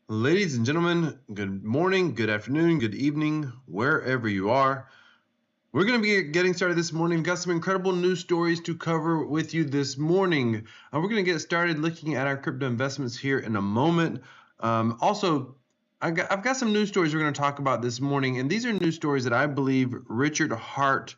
Ladies and gentlemen, good morning, good afternoon, good evening, wherever you are. We're going to be getting started this morning. We've got some incredible news stories to cover with you this morning. We're going to get started looking at our crypto investments here in a moment. I've got some news stories we're going to talk about this morning, and these are news stories that I believe Richard Hart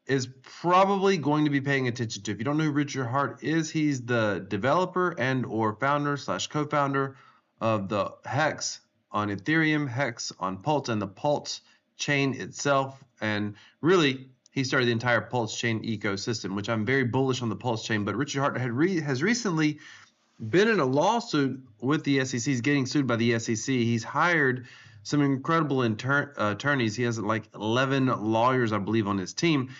is probably going to be paying attention to. If you don't know who Richard Hart is, he's the developer and or founder / co-founder of the Hex on Ethereum, Hex on Pulse, and the Pulse chain itself. And really, he started the entire Pulse chain ecosystem, which I'm very bullish on the Pulse chain. But Richard Hart has recently been in a lawsuit with the SEC. He's getting sued by the SEC. He's hired some incredible attorneys. He has like 11 lawyers, I believe, on his team.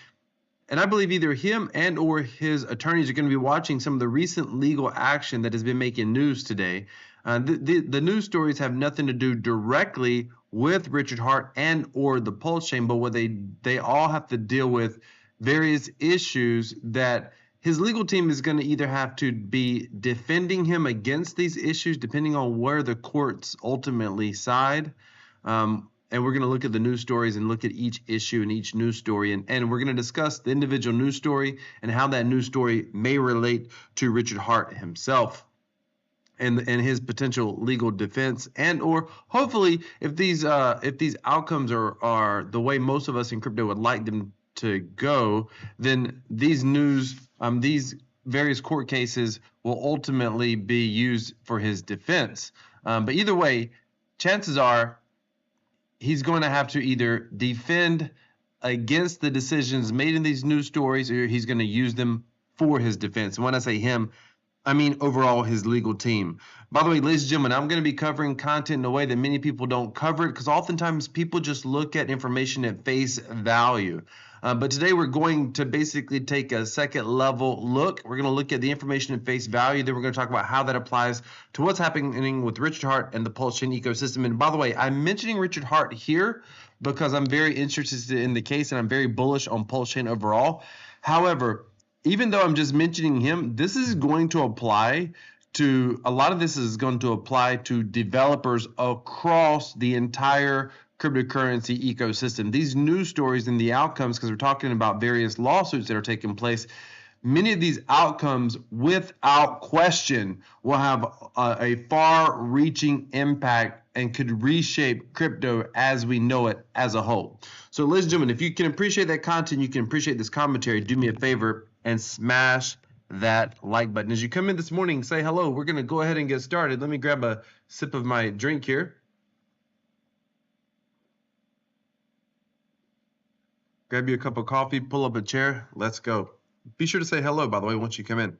And I believe either him and or his attorneys are going to be watching some of the recent legal action that has been making news today. The news stories have nothing to do directly with Richard Hart and or the Pulse chain, but what they all have to deal with various issues that his legal team is going to either have to be defending him against these issues, depending on where the courts ultimately side. And we're going to look at the news stories and look at each issue and each news story. And we're going to discuss the individual news story and how that news story may relate to Richard Hart himself and his potential legal defense. And or hopefully if these outcomes are the way most of us in crypto would like them to go, then these various court cases will ultimately be used for his defense. But either way, chances are he's going to have to either defend against the decisions made in these news stories, or he's going to use them for his defense. And when I say him, I mean overall his legal team. By the way, ladies and gentlemen, I'm going to be covering content in a way that many people don't cover it, because oftentimes people just look at information at face value. But today we're going to basically take a second level look. We're going to look at the information at face value. Then we're going to talk about how that applies to what's happening with Richard Hart and the Pulse chain ecosystem. And by the way, I'm mentioning Richard Hart here because I'm very interested in the case and I'm very bullish on Pulse chain overall. However, even though I'm just mentioning him, this is going to apply to a lot of this is going to apply to developers across the entire cryptocurrency ecosystem. These news stories and the outcomes, because we're talking about various lawsuits that are taking place, many of these outcomes without question will have a far-reaching impact and could reshape crypto as we know it as a whole. So ladies and gentlemen, if you can appreciate that content, you can appreciate this commentary, do me a favor and smash that like button. As you come in this morning, say hello. We're going to go ahead and get started. Let me grab a sip of my drink here. Grab you a cup of coffee, pull up a chair. Let's go. Be sure to say hello, by the way, once you come in.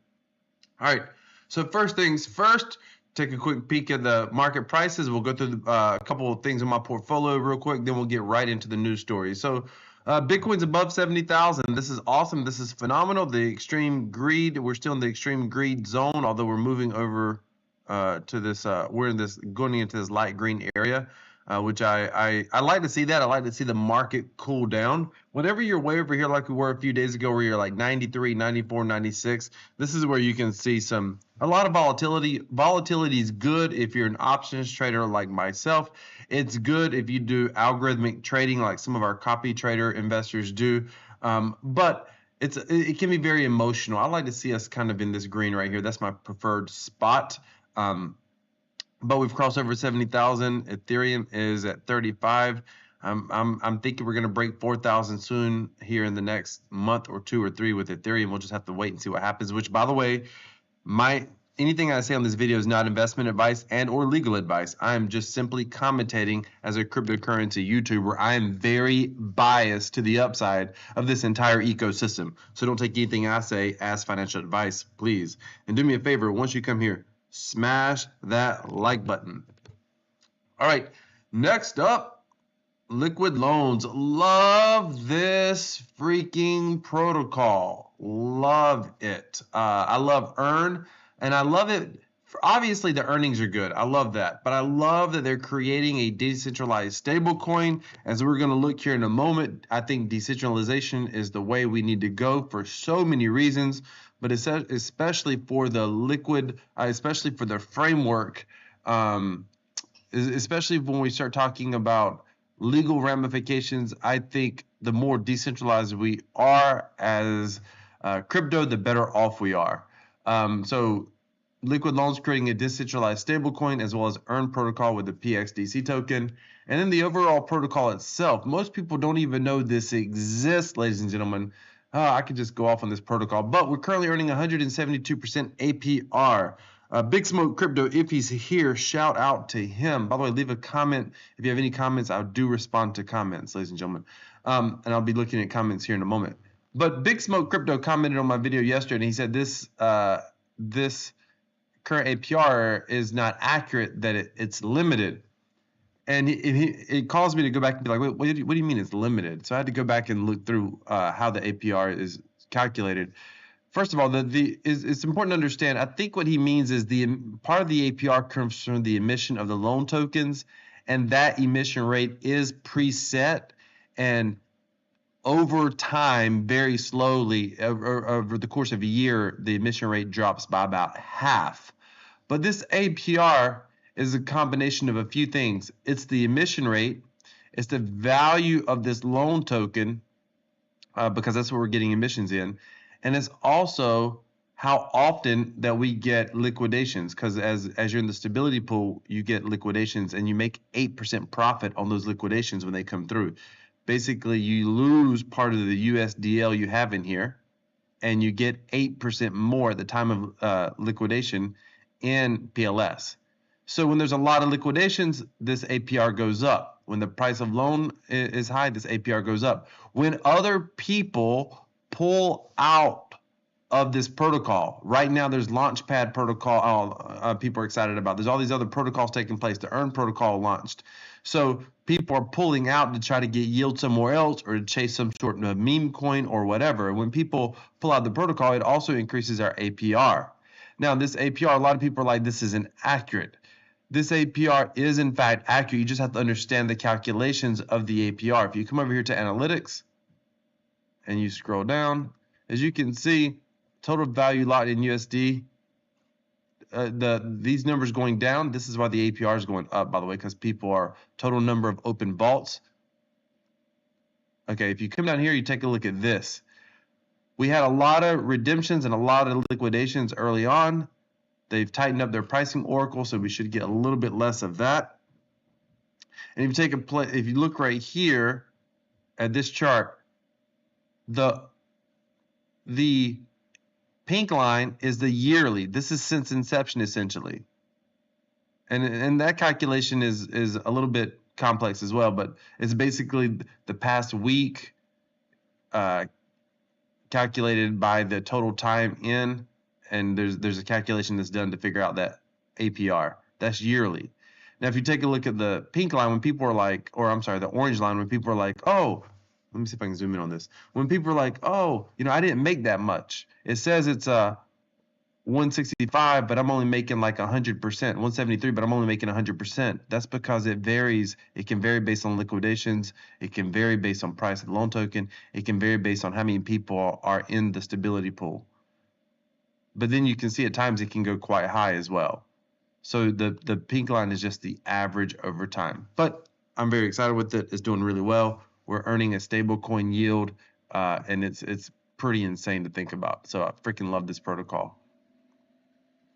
All right. So first things first, take a quick peek at the market prices. We'll go through a couple of things in my portfolio real quick. Then we'll get right into the news story. So Bitcoin's above 70,000. This is awesome. This is phenomenal. The extreme greed. We're still in the extreme greed zone, although we're moving over to this. We're in this going into this light green area. Which I like to see that. I like to see the market cool down. Whenever you're way over here like we were a few days ago where you're like 93, 94, 96, this is where you can see a lot of volatility. Volatility is good if you're an options trader like myself. It's good if you do algorithmic trading like some of our copy trader investors do. But it can be very emotional. I like to see us kind of in this green right here. That's my preferred spot. But we've crossed over 70,000. Ethereum is at 35. I'm thinking we're going to break 4,000 soon here in the next month or 2 or 3 with Ethereum. We'll just have to wait and see what happens, which, by the way, anything I say on this video is not investment advice and or legal advice. I am just simply commentating as a cryptocurrency YouTuber. I am very biased to the upside of this entire ecosystem. So don't take anything I say as financial advice, please. And do me a favor, once you come here, smash that like button. All right, next up, liquid loans. Love this freaking protocol. Love it. I love Earn, and I love it. Obviously, the earnings are good. I love that. But I love that they're creating a decentralized stablecoin. As we're going to look here in a moment, I think decentralization is the way we need to go for so many reasons. But it's especially for the liquid, especially for the framework especially when we start talking about legal ramifications. I think the more decentralized we are as crypto, the better off we are. So Liquid Loans creating a decentralized stablecoin as well as Earn protocol with the PXDC token. And then the overall protocol itself, most people don't even know this exists, ladies and gentlemen. I could just go off on this protocol, but we're currently earning 172% APR. Big Smoke Crypto, if he's here, shout out to him. By the way, leave a comment. If you have any comments, I do respond to comments, ladies and gentlemen. And I'll be looking at comments here in a moment. But Big Smoke Crypto commented on my video yesterday, and he said this current APR is not accurate, that it's limited. And it caused me to go back and be like, wait, what do you mean it's limited? So I had to go back and look through how the APR is calculated. First of all, it's important to understand. I think what he means is the part of the APR comes from the emission of the loan tokens, and that emission rate is preset, and over time, very slowly, over the course of a year, the emission rate drops by about half. But this APR is a combination of a few things. It's the emission rate, it's the value of this loan token, because that's what we're getting emissions in. And it's also how often that we get liquidations, because as you're in the stability pool, you get liquidations and you make 8% profit on those liquidations when they come through. Basically, you lose part of the USDL you have in here, and you get 8% more at the time of liquidation in PLS. So when there's a lot of liquidations, this APR goes up. When the price of loan is high, this APR goes up. When other people pull out of this protocol, right now there's Launchpad protocol, people are excited about. There's all these other protocols taking place. The Earn protocol launched. So people are pulling out to try to get yield somewhere else or to chase some sort of meme coin or whatever. When people pull out the protocol, it also increases our APR. Now, this APR, a lot of people are like, this isn't accurate. This APR is in fact accurate. You just have to understand the calculations of the APR. If you come over here to analytics and you scroll down, as you can see, total value locked in USD, these numbers going down. This is why the APR is going up, by the way, because people are total number of open vaults. Okay, if you come down here, you take a look at this. We had a lot of redemptions and a lot of liquidations early on. They've tightened up their pricing oracle, so we should get a little bit less of that. And if you take if you look right here at this chart, the pink line is the yearly. This is since inception, essentially. And that calculation is a little bit complex as well, but it's basically the past week calculated by the total time in, and there's a calculation that's done to figure out that APR. That's yearly. Now, if you take a look at the pink line, when people are like, or I'm sorry, the orange line, when people are like, oh, let me see if I can zoom in on this. When people are like, oh, I didn't make that much. It says it's 165, but I'm only making like 100%, 173, but I'm only making 100%. That's because it varies. It can vary based on liquidations. It can vary based on price of the loan token. It can vary based on how many people are in the stability pool. But then you can see at times it can go quite high as well. So the pink line is just the average over time. But I'm very excited with it. It's doing really well. We're earning a stable coin yield, and it's pretty insane to think about. So I freaking love this protocol.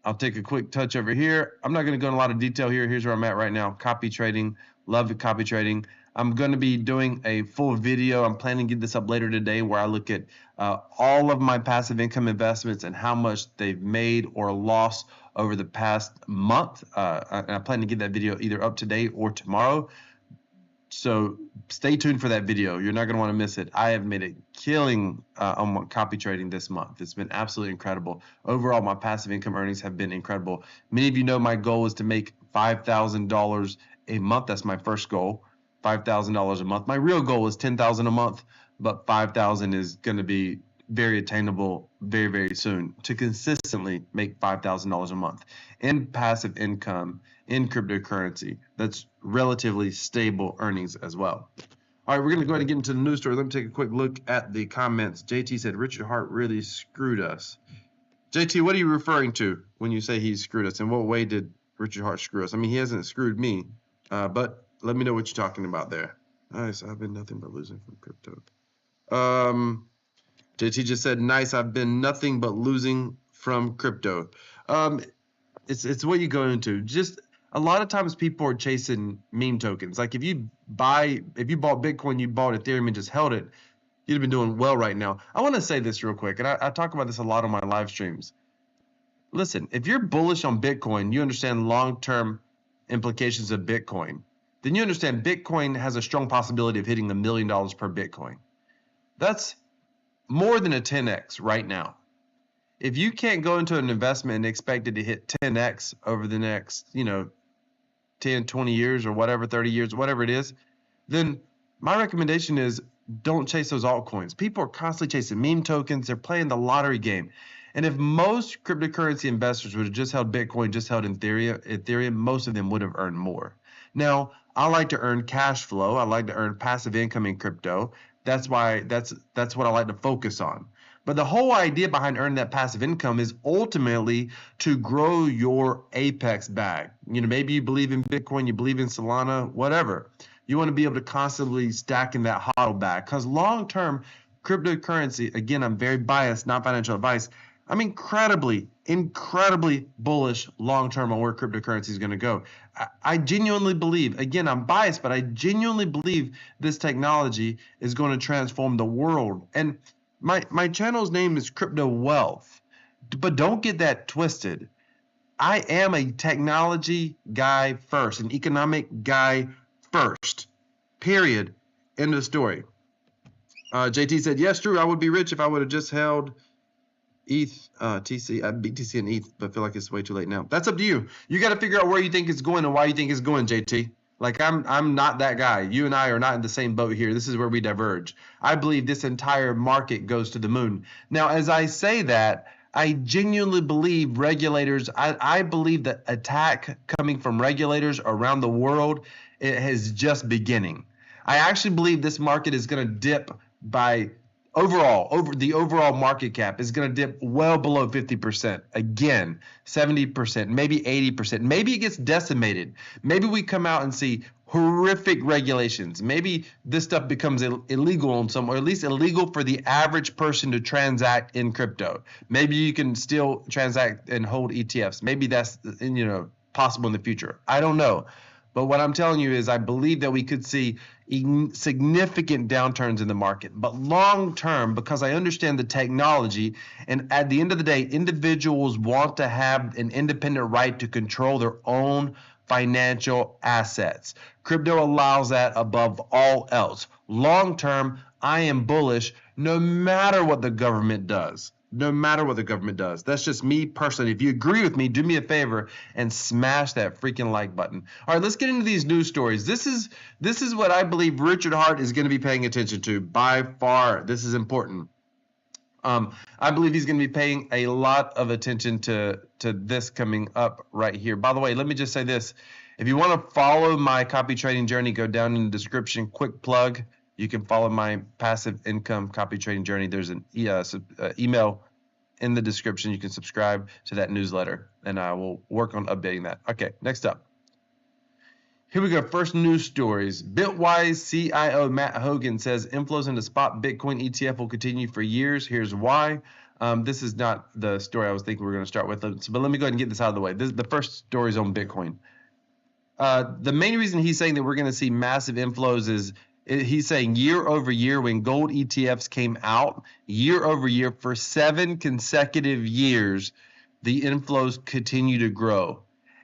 I'll take a quick touch over here. I'm not going to go in a lot of detail here. Here's where I'm at right now. Copy trading. Love the copy trading. I'm going to be doing a full video. I'm planning to get this up later today where I look at all of my passive income investments and how much they've made or lost over the past month. And I plan to get that video either up today or tomorrow. So stay tuned for that video. You're not going to want to miss it. I have made a killing on copy trading this month. It's been absolutely incredible. Overall, my passive income earnings have been incredible. Many of you know my goal is to make $5,000 a month. That's my first goal, $5,000 a month. My real goal is $10,000 a month, but $5,000 is going to be very attainable very, very soon to consistently make $5,000 a month in passive income in cryptocurrency. That's relatively stable earnings as well. All right, we're going to go ahead and get into the news story. Let me take a quick look at the comments. JT said, Richard Hart really screwed us. JT, what are you referring to when you say he screwed us? In what way did Richard Hart screw us? I mean, he hasn't screwed me. But let me know what you're talking about there. Nice. I've been nothing but losing from crypto. JT just said, nice. I've been nothing but losing from crypto. It's what you go into. Just a lot of times people are chasing meme tokens. Like if you bought Bitcoin, you bought Ethereum and just held it, you'd have been doing well right now. I want to say this real quick, and I talk about this a lot on my live streams. Listen, if you're bullish on Bitcoin, you understand long-term implications of Bitcoin, then you understand Bitcoin has a strong possibility of hitting $1 million per Bitcoin. That's more than a 10x right now. If you can't go into an investment and expect it to hit 10x over the next, 10, 20 years or whatever, 30 years, whatever it is, then my recommendation is don't chase those altcoins. People are constantly chasing meme tokens. They're playing the lottery game. And if most cryptocurrency investors would have just held Bitcoin, just held Ethereum, most of them would have earned more. Now, I like to earn cash flow. I like to earn passive income in crypto. That's why that's what I like to focus on. But the whole idea behind earning that passive income is ultimately to grow your Apex bag. Maybe you believe in Bitcoin, you believe in Solana, whatever. You want to be able to constantly stack in that HODL bag, because long-term cryptocurrency, again, I'm very biased, not financial advice. I'm incredibly bullish long-term on where cryptocurrency is going to go. I genuinely believe, again, I'm biased, but I genuinely believe this technology is going to transform the world. And my channel's name is Crypto Wealth, but don't get that twisted. I am a technology guy first, an economic guy first, period. End of story. JT said, yes, Drew, I would be rich if I would have just held ETH, BTC and ETH, but I feel like it's way too late now. That's up to you. You got to figure out where you think it's going and why you think it's going, JT. Like I'm not that guy. You and I are not in the same boat here. This is where we diverge. I believe this entire market goes to the moon. Now, as I say that, I genuinely believe regulators, I believe the attack coming from regulators around the world, it is just beginning. I actually believe this market is going to dip by the overall market cap is going to dip well below 50%. Again, 70%, maybe 80%. Maybe it gets decimated. Maybe we come out and see horrific regulations. Maybe this stuff becomes illegal on some, or at least illegal for the average person to transact in crypto. Maybe you can still transact and hold ETFs. Maybe that's possible in the future. I don't know. But what I'm telling you is I believe that we could see significant downturns in the market. But long term, because I understand the technology, and at the end of the day, individuals want to have an independent right to control their own financial assets. Crypto allows that above all else. Long term, I am bullish no matter what the government does. No matter what the government does. That's just me personally. If you agree with me, do me a favor and smash that freaking like button. All right, let's get into these news stories. This is what I believe Richard Hart is going to be paying attention to by far. This is important. I believe he's going to be paying a lot of attention to this coming up right here. By the way, let me just say this. If you want to follow my copy trading journey, go down in the description. Quick plug. You can follow my passive income copy trading journey. There's an email in the description. You can subscribe to that newsletter, and I will work on updating that. Okay, next up. Here we go. First news stories. Bitwise CIO Matt Hogan says inflows into spot Bitcoin ETF will continue for years. Here's why. This is not the story I was thinking we were going to start with, but let me go ahead and get this out of the way. The first story is on Bitcoin. The main reason he's saying that we're going to see massive inflows is he's saying year over year, when gold ETFs came out, year over year for 7 consecutive years, the inflows continue to grow.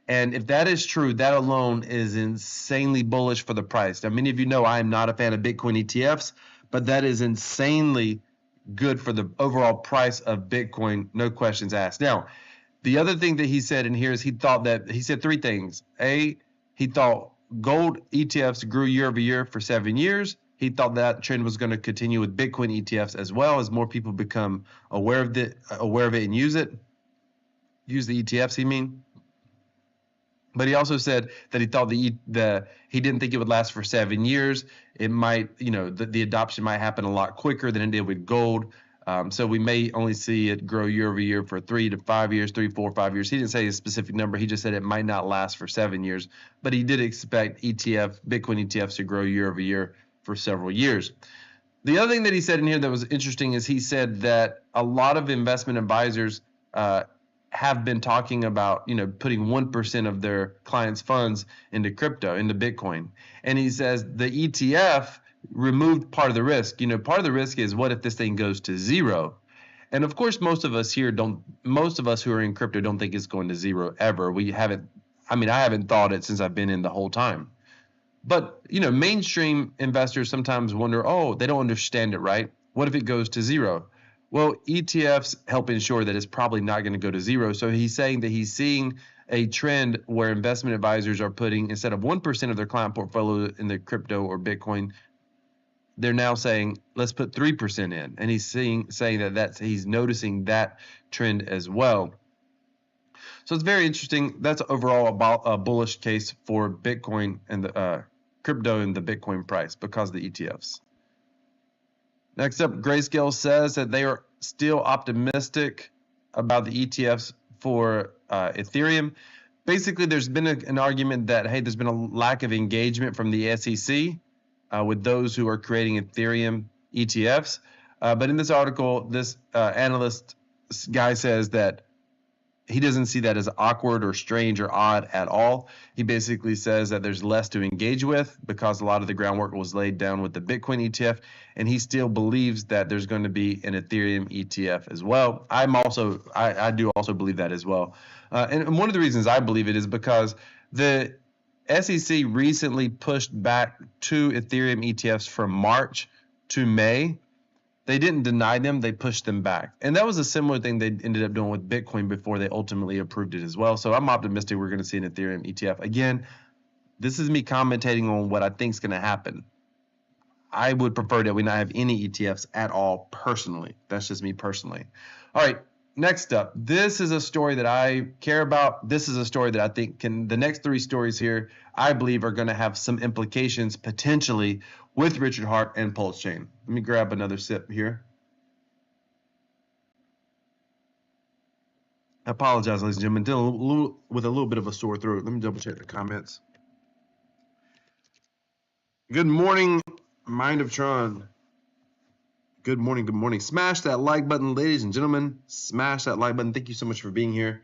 And if that is true, that alone is insanely bullish for the price. Now, many of you know I am not a fan of Bitcoin ETFs, but that is insanely good for the overall price of Bitcoin, no questions asked. Now, the other thing that he said in here is he said 3 things. A, he thought gold ETFs grew year over year for 7 years. He thought that trend was going to continue with Bitcoin ETFs as well, as more people become aware of it and use the ETFs, he mean. But he also said that he thought he didn't think it would last for 7 years. It might, the adoption might happen a lot quicker than it did with gold. So we may only see it grow year over year for 3 to 5 years, 3, 4, 5 years. He didn't say a specific number. He just said it might not last for 7 years, but he did expect Bitcoin ETFs to grow year over year for several years. The other thing that he said in here that was interesting is he said that a lot of investment advisors have been talking about, putting 1% of their clients' funds into crypto, into Bitcoin. And he says the ETF removed part of the risk. Part of the risk is, what if this thing goes to zero? And of course, most of us who are in crypto don't think it's going to zero ever. I haven't thought it since I've been in the whole time. But, mainstream investors sometimes wonder, they don't understand it, right? What if it goes to zero? Well, ETFs help ensure that it's probably not going to go to zero. So he's saying that he's seeing a trend where investment advisors are putting, instead of 1% of their client portfolio in the crypto or Bitcoin, they're now saying, let's put 3% in. And he's saying that he's noticing that trend as well. So it's very interesting. That's overall a bullish case for Bitcoin and the crypto and the Bitcoin price because of the ETFs. Next up, Grayscale says that they are still optimistic about the ETFs for Ethereum. Basically, there's been an argument that, hey, there's been a lack of engagement from the SEC with those who are creating Ethereum ETFs. But in this article, this analyst guy says that he doesn't see that as awkward or strange or odd at all. He basically says that there's less to engage with because a lot of the groundwork was laid down with the Bitcoin ETF, and he still believes that there's going to be an Ethereum ETF as well. I do also believe that as well. And one of the reasons I believe it is because the SEC recently pushed back 2 Ethereum ETFs from March to May. They didn't deny them, they pushed them back. And that was a similar thing they ended up doing with Bitcoin before they ultimately approved it as well. So I'm optimistic we're going to see an Ethereum ETF. Again, this is me commentating on what I think is going to happen. I would prefer that we not have any ETFs at all personally. That's just me personally. All right, next up. This is a story that I care about. This is a story that I think the next 3 stories here, I believe, are going to have some implications potentially with Richard Heart and Pulse Chain. Let me grab another sip here. I apologize, ladies and gentlemen. Dealing with a little bit of a sore throat. Let me double check the comments. Good morning, Mind of Tron. Good morning, good morning. Smash that like button, ladies and gentlemen. Smash that like button. Thank you so much for being here.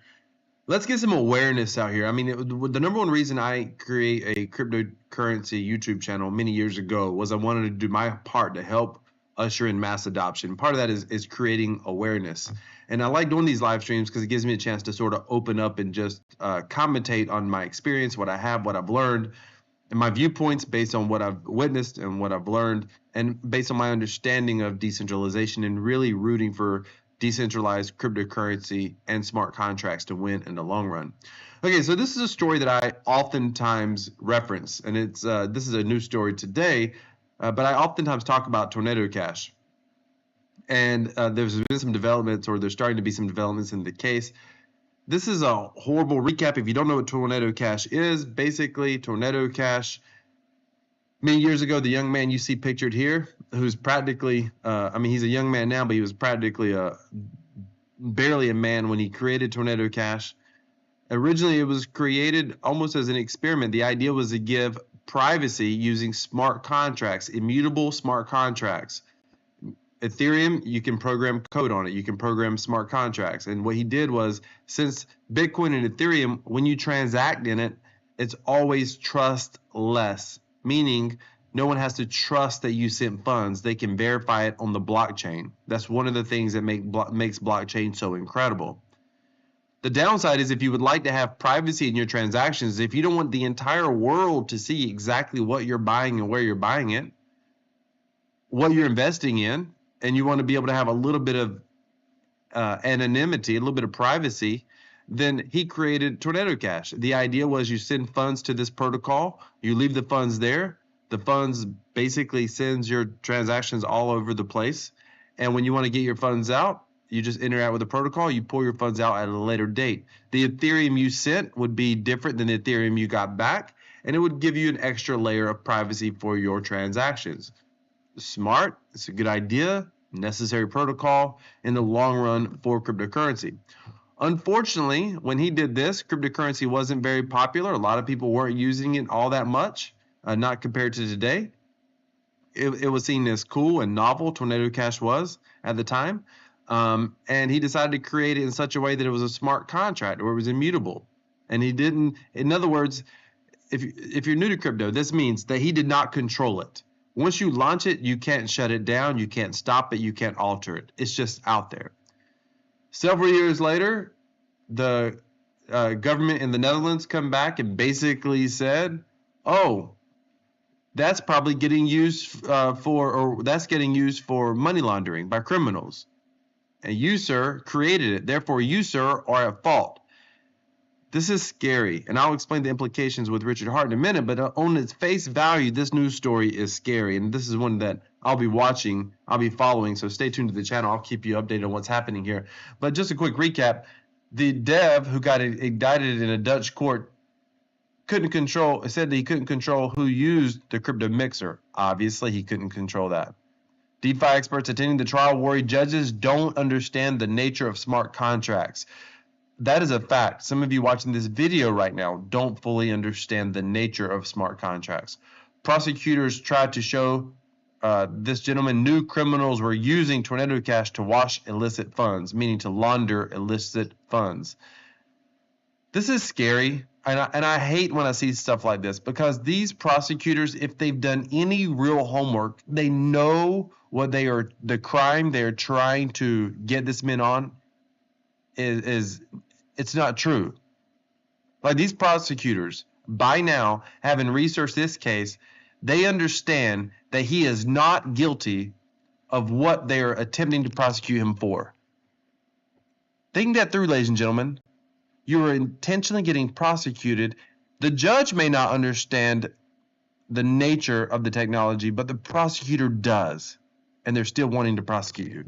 Let's get some awareness out here. I mean, the number one reason I create a cryptocurrency YouTube channel many years ago was I wanted to do my part to help usher in mass adoption. Part of that is creating awareness. And I like doing these live streams because it gives me a chance to sort of open up and just commentate on my experience, what I have, what I've learned, and my viewpoints based on what I've witnessed and what I've learned, and based on my understanding of decentralization and really rooting for decentralized cryptocurrency and smart contracts to win in the long run. Okay, so this is a story that I oftentimes reference, and this is a new story today, but I oftentimes talk about Tornado Cash. And there's been some developments, or there's starting to be some developments in the case. This is a horrible recap. If you don't know what Tornado Cash is, basically Tornado Cash, many years ago, the young man you see pictured here, who's practically, he's a young man now, but he was practically barely a man when he created Tornado Cash. Originally, it was created almost as an experiment. The idea was to give privacy using smart contracts, immutable smart contracts. Ethereum, you can program code on it. You can program smart contracts. And what he did was, since Bitcoin and Ethereum, when you transact in it, it's always trustless, meaning no one has to trust that you sent funds. They can verify it on the blockchain. That's one of the things that makes blockchain so incredible. The downside is, if you would like to have privacy in your transactions, if you don't want the entire world to see exactly what you're buying and where you're buying it, what you're investing in, and you want to be able to have a little bit of anonymity, a little bit of privacy, then he created Tornado Cash. The idea was you send funds to this protocol, you leave the funds there, the funds basically sends your transactions all over the place, and when you want to get your funds out, you just interact with the protocol, you pull your funds out at a later date. The Ethereum you sent would be different than the Ethereum you got back, and it would give you an extra layer of privacy for your transactions. Smart, it's a good idea, necessary protocol in the long run for cryptocurrency. Unfortunately, when he did this, cryptocurrency wasn't very popular. A lot of people weren't using it all that much, not compared to today. It was seen as cool and novel. Tornado Cash was at the time. And he decided to create it in such a way that it was a smart contract or it was immutable. And he didn't, in other words, if you're new to crypto, this means that he did not control it. Once you launch it, you can't shut it down, you can't stop it, you can't alter it. It's just out there. Several years later, the government in the Netherlands come back and basically said, oh, that's probably getting used that's getting used for money laundering by criminals. And you, sir, created it. Therefore, you, sir, are at fault. This is scary, and I'll explain the implications with Richard Hart in a minute, but on its face value, this news story is scary, and this is one that I'll be watching, I'll be following, so stay tuned to the channel. I'll keep you updated on what's happening here. But just a quick recap, the dev who got indicted in a Dutch court said that he couldn't control who used the crypto mixer. Obviously, he couldn't control that. DeFi experts attending the trial worry judges don't understand the nature of smart contracts. That is a fact. Some of you watching this video right now don't fully understand the nature of smart contracts. Prosecutors tried to show this gentleman knew criminals were using Tornado Cash to wash illicit funds, meaning to launder illicit funds. This is scary, and I hate when I see stuff like this, because these prosecutors, if they've done any real homework, they know what the crime they're trying to get this man on is it's not true. Like, these prosecutors, by now, having researched this case, they understand that he is not guilty of what they are attempting to prosecute him for. Think that through, ladies and gentlemen. You are intentionally getting prosecuted. The judge may not understand the nature of the technology, but the prosecutor does, and they're still wanting to prosecute you.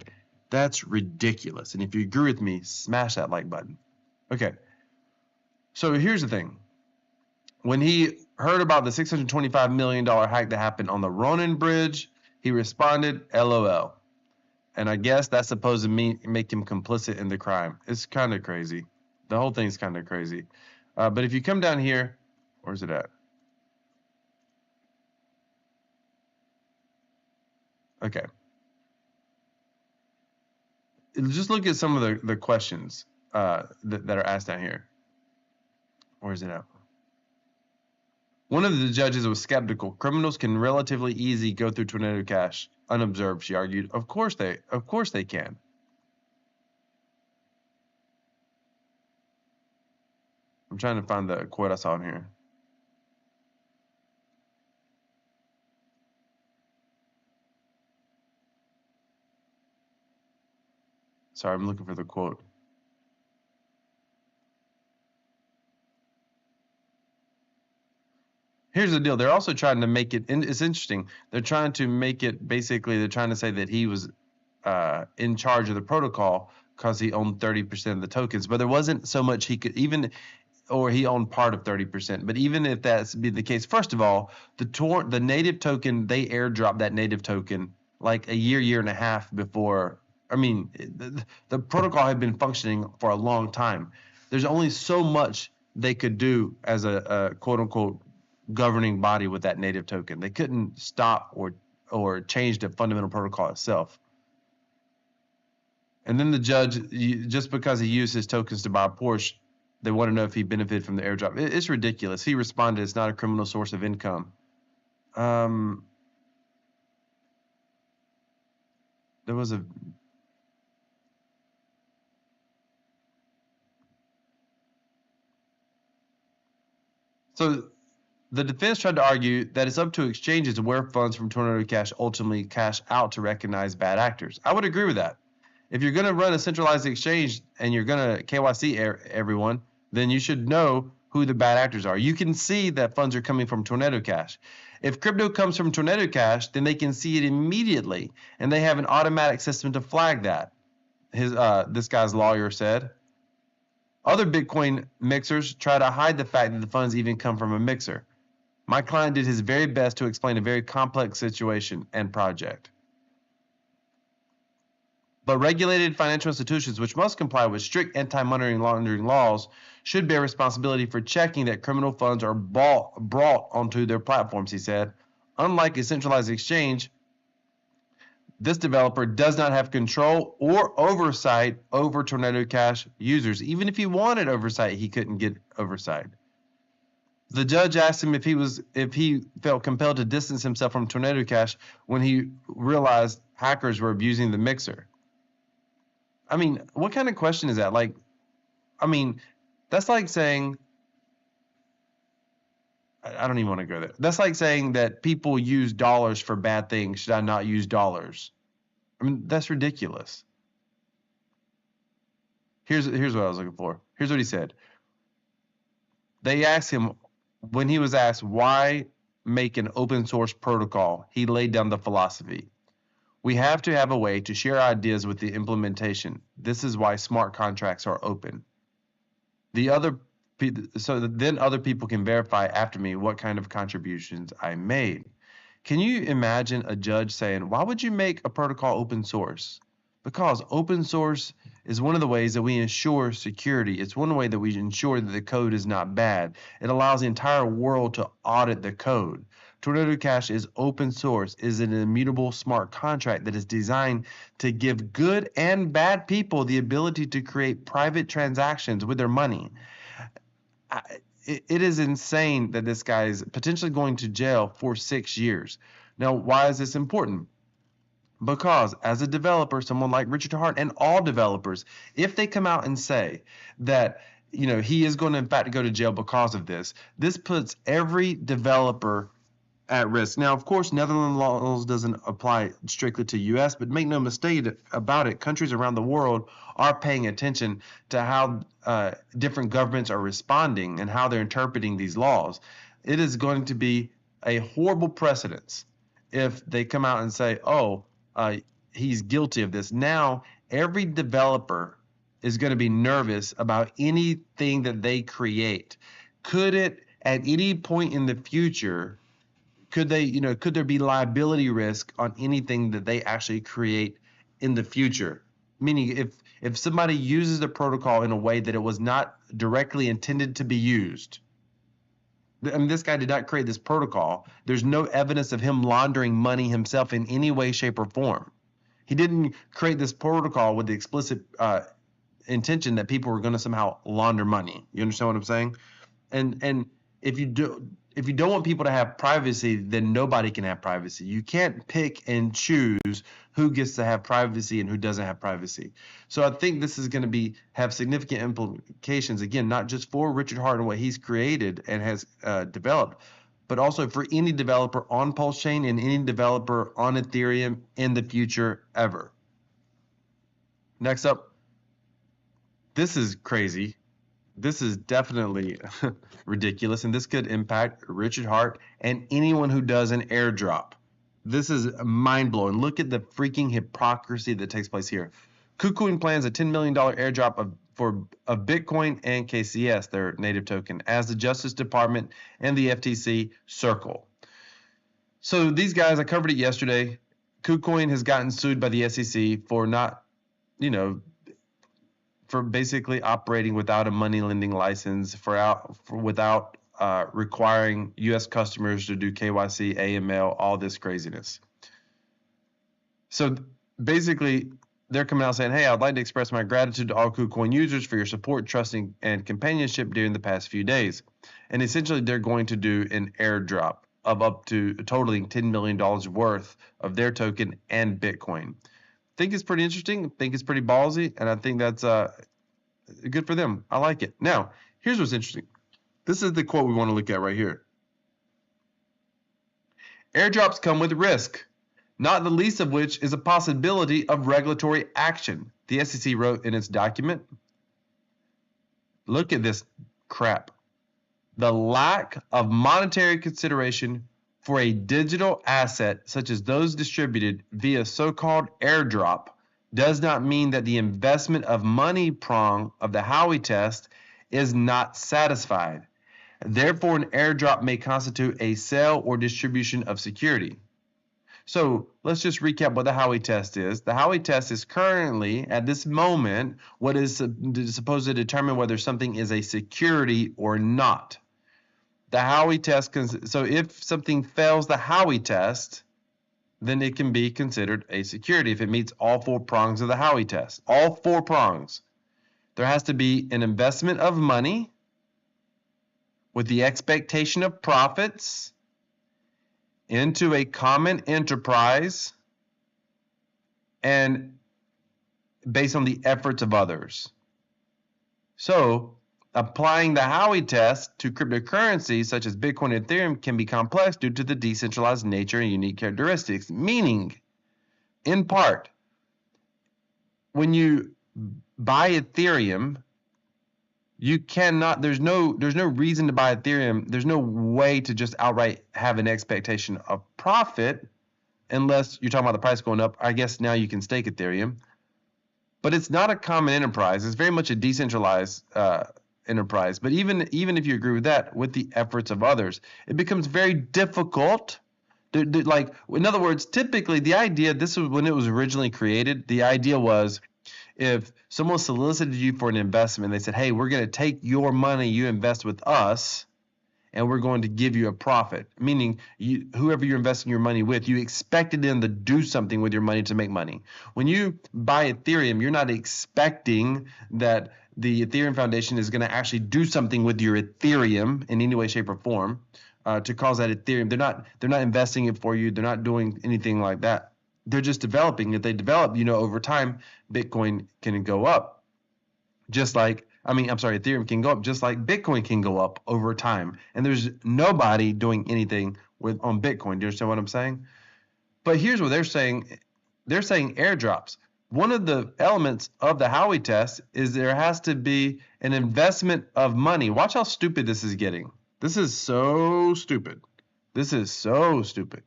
That's ridiculous. And if you agree with me, smash that like button. Okay, so here's the thing. When he heard about the $625 million hack that happened on the Ronin Bridge, he responded, LOL. And I guess that's supposed to make him complicit in the crime. It's kind of crazy. The whole thing's kind of crazy. But if you come down here, where's it at? Okay. Just look at some of the questions that are asked down here. Where is it at? One of the judges was skeptical. Criminals can relatively easily go through Tornado Cash unobserved, she argued. Of course they can. I'm trying to find the quote I saw in here. Sorry, I'm looking for the quote. Here's the deal. They're also trying to make it, and it's interesting. They're trying to make it, basically, they're trying to say that he was in charge of the protocol because he owned 30% of the tokens. But there wasn't so much he could even, or he owned part of 30%. But even if that's be the case, first of all, the native token, they airdropped that native token like a year and a half before. I mean, the protocol had been functioning for a long time. There's only so much they could do as a quote unquote governing body with that native token. They couldn't stop or change the fundamental protocol itself. And then the judge, just because he used his tokens to buy a Porsche, they want to know if he benefited from the airdrop. It's ridiculous. He responded, it's not a criminal source of income. There was a... So the defense tried to argue that it's up to exchanges where funds from Tornado Cash ultimately cash out to recognize bad actors. I would agree with that. If you're going to run a centralized exchange and you're going to KYC everyone, then you should know who the bad actors are. You can see that funds are coming from Tornado Cash. If crypto comes from Tornado Cash, then they can see it immediately, and they have an automatic system to flag that. This guy's lawyer said. Other Bitcoin mixers try to hide the fact that the funds even come from a mixer. My client did his very best to explain a very complex situation and project. But regulated financial institutions, which must comply with strict anti-money laundering laws, should bear responsibility for checking that criminal funds are brought onto their platforms, he said. Unlike a centralized exchange, this developer does not have control or oversight over Tornado Cash users. Even if he wanted oversight, he couldn't get oversight. The judge asked him if he felt compelled to distance himself from Tornado Cash when he realized hackers were abusing the mixer. I mean, what kind of question is that? Like, I mean, that's like saying, I don't even want to go there. That's like saying that people use dollars for bad things. Should I not use dollars? I mean, that's ridiculous. Here's what I was looking for. Here's what he said. They asked him, when he was asked why make an open source protocol, he laid down the philosophy. We have to have a way to share ideas with the implementation. This is why smart contracts are open. So then other people can verify after me what kind of contributions I made. Can you imagine a judge saying, why would you make a protocol open source? Because open source is one of the ways that we ensure security. It's one way that we ensure that the code is not bad. It allows the entire world to audit the code. Tornado Cash is open source, is an immutable smart contract that is designed to give good and bad people the ability to create private transactions with their money. It is insane that this guy is potentially going to jail for 6 years. Now, why is this important? Because as a developer, someone like Richard Hart and all developers, if they come out and say that he is going to in fact go to jail because of this, this puts every developer at risk. Now, of course, Netherlands laws doesn't apply strictly to U.S., but make no mistake about it, countries around the world are paying attention to how different governments are responding and how they're interpreting these laws. It is going to be a horrible precedence if they come out and say, he's guilty of this. Now, every developer is going to be nervous about anything that they create. Could it, at any point in the future, could there be liability risk on anything that they actually create in the future? Meaning, if somebody uses the protocol in a way that it was not directly intended to be used. I mean, this guy did not create this protocol. There's no evidence of him laundering money himself in any way, shape, or form. He didn't create this protocol with the explicit intention that people were going to somehow launder money. You understand what I'm saying? And if you don't want people to have privacy, then nobody can have privacy. You can't pick and choose who gets to have privacy and who doesn't have privacy. So I think this is going to have significant implications, again, not just for Richard Hart and what he's created and has developed, but also for any developer on Pulse Chain and any developer on Ethereum in the future ever. Next up, this is crazy. This is definitely ridiculous, and this could impact Richard Hart and anyone who does an airdrop. This is mind-blowing. Look at the freaking hypocrisy that takes place here. KuCoin plans a $10 million airdrop of Bitcoin and KCS, their native token, as the Justice Department and the FTC circle. So these guys, I covered it yesterday. KuCoin has gotten sued by the SEC for for basically operating without a money lending license, without requiring U.S. customers to do KYC, AML, all this craziness. So basically, they're coming out saying, hey, I'd like to express my gratitude to all KuCoin users for your support, trusting, and companionship during the past few days. And essentially, they're going to do an airdrop of up to totaling $10 million worth of their token and Bitcoin. Think it's pretty interesting. Think it's pretty ballsy, and I think that's good for them. I like it. Now, here's what's interesting. This is the quote we want to look at right here. Airdrops come with risk, not the least of which is a possibility of regulatory action, the SEC wrote in its document. Look at this crap. The lack of monetary consideration for a digital asset such as those distributed via so-called airdrop does not mean that the investment of money prong of the Howey test is not satisfied. Therefore, an airdrop may constitute a sale or distribution of security. So let's just recap what the Howey test is. The Howey test is currently, at this moment, what is supposed to determine whether something is a security or not. The Howey test, so if something fails the Howey test, then it can be considered a security if it meets all 4 prongs of the Howey test. All 4 prongs. There has to be an investment of money with the expectation of profits into a common enterprise and based on the efforts of others. So applying the Howey test to cryptocurrencies such as Bitcoin and Ethereum can be complex due to the decentralized nature and unique characteristics, meaning, in part, when you buy Ethereum, you cannot, there's no reason to buy Ethereum. There's no way to just outright have an expectation of profit unless you're talking about the price going up. I guess now you can stake Ethereum, but it's not a common enterprise. It's very much a decentralized enterprise. But even if you agree with that, with the efforts of others, it becomes very difficult. Like, in other words, typically the idea, this was when it was originally created, the idea was, if someone solicited you for an investment, they said, hey, we're going to take your money you invest with us, and we're going to give you a profit. Meaning, whoever you're investing your money with, you expected them to do something with your money to make money. When you buy Ethereum, you're not expecting that the Ethereum Foundation is going to actually do something with your Ethereum in any way, shape, or form to cause that Ethereum. They're not investing it for you. They're not doing anything like that. They're just developing. If they develop, over time, Bitcoin can go up. Ethereum can go up just like Bitcoin can go up over time. And there's nobody doing anything on Bitcoin. Do you understand what I'm saying? But here's what they're saying. They're saying airdrops. One of the elements of the Howey test is there has to be an investment of money. Watch how stupid this is getting. This is so stupid. This is so stupid.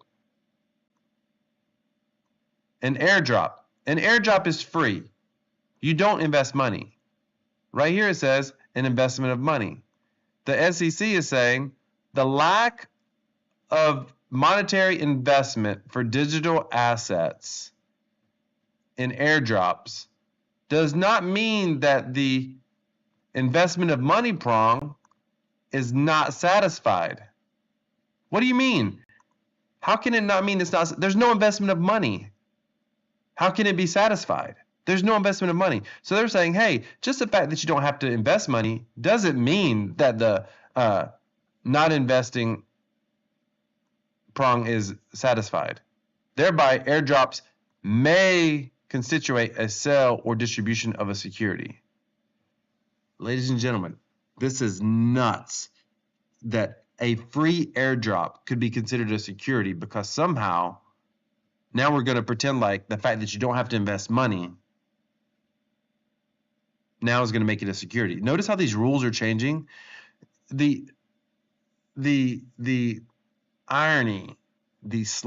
An airdrop. An airdrop is free. You don't invest money. Right here it says an investment of money. The SEC is saying the lack of monetary investment for digital assets in airdrops does not mean that the investment of money prong is not satisfied. What do you mean? How can it not mean it's not? There's no investment of money. How can it be satisfied? There's no investment of money. So they're saying, hey, just the fact that you don't have to invest money doesn't mean that the not investing prong is satisfied. Thereby, airdrops may constitute a sale or distribution of a security. Ladies and gentlemen, this is nuts that a free airdrop could be considered a security, because somehow now we're going to pretend like the fact that you don't have to invest money now is going to make it a security. Notice how these rules are changing. The irony, this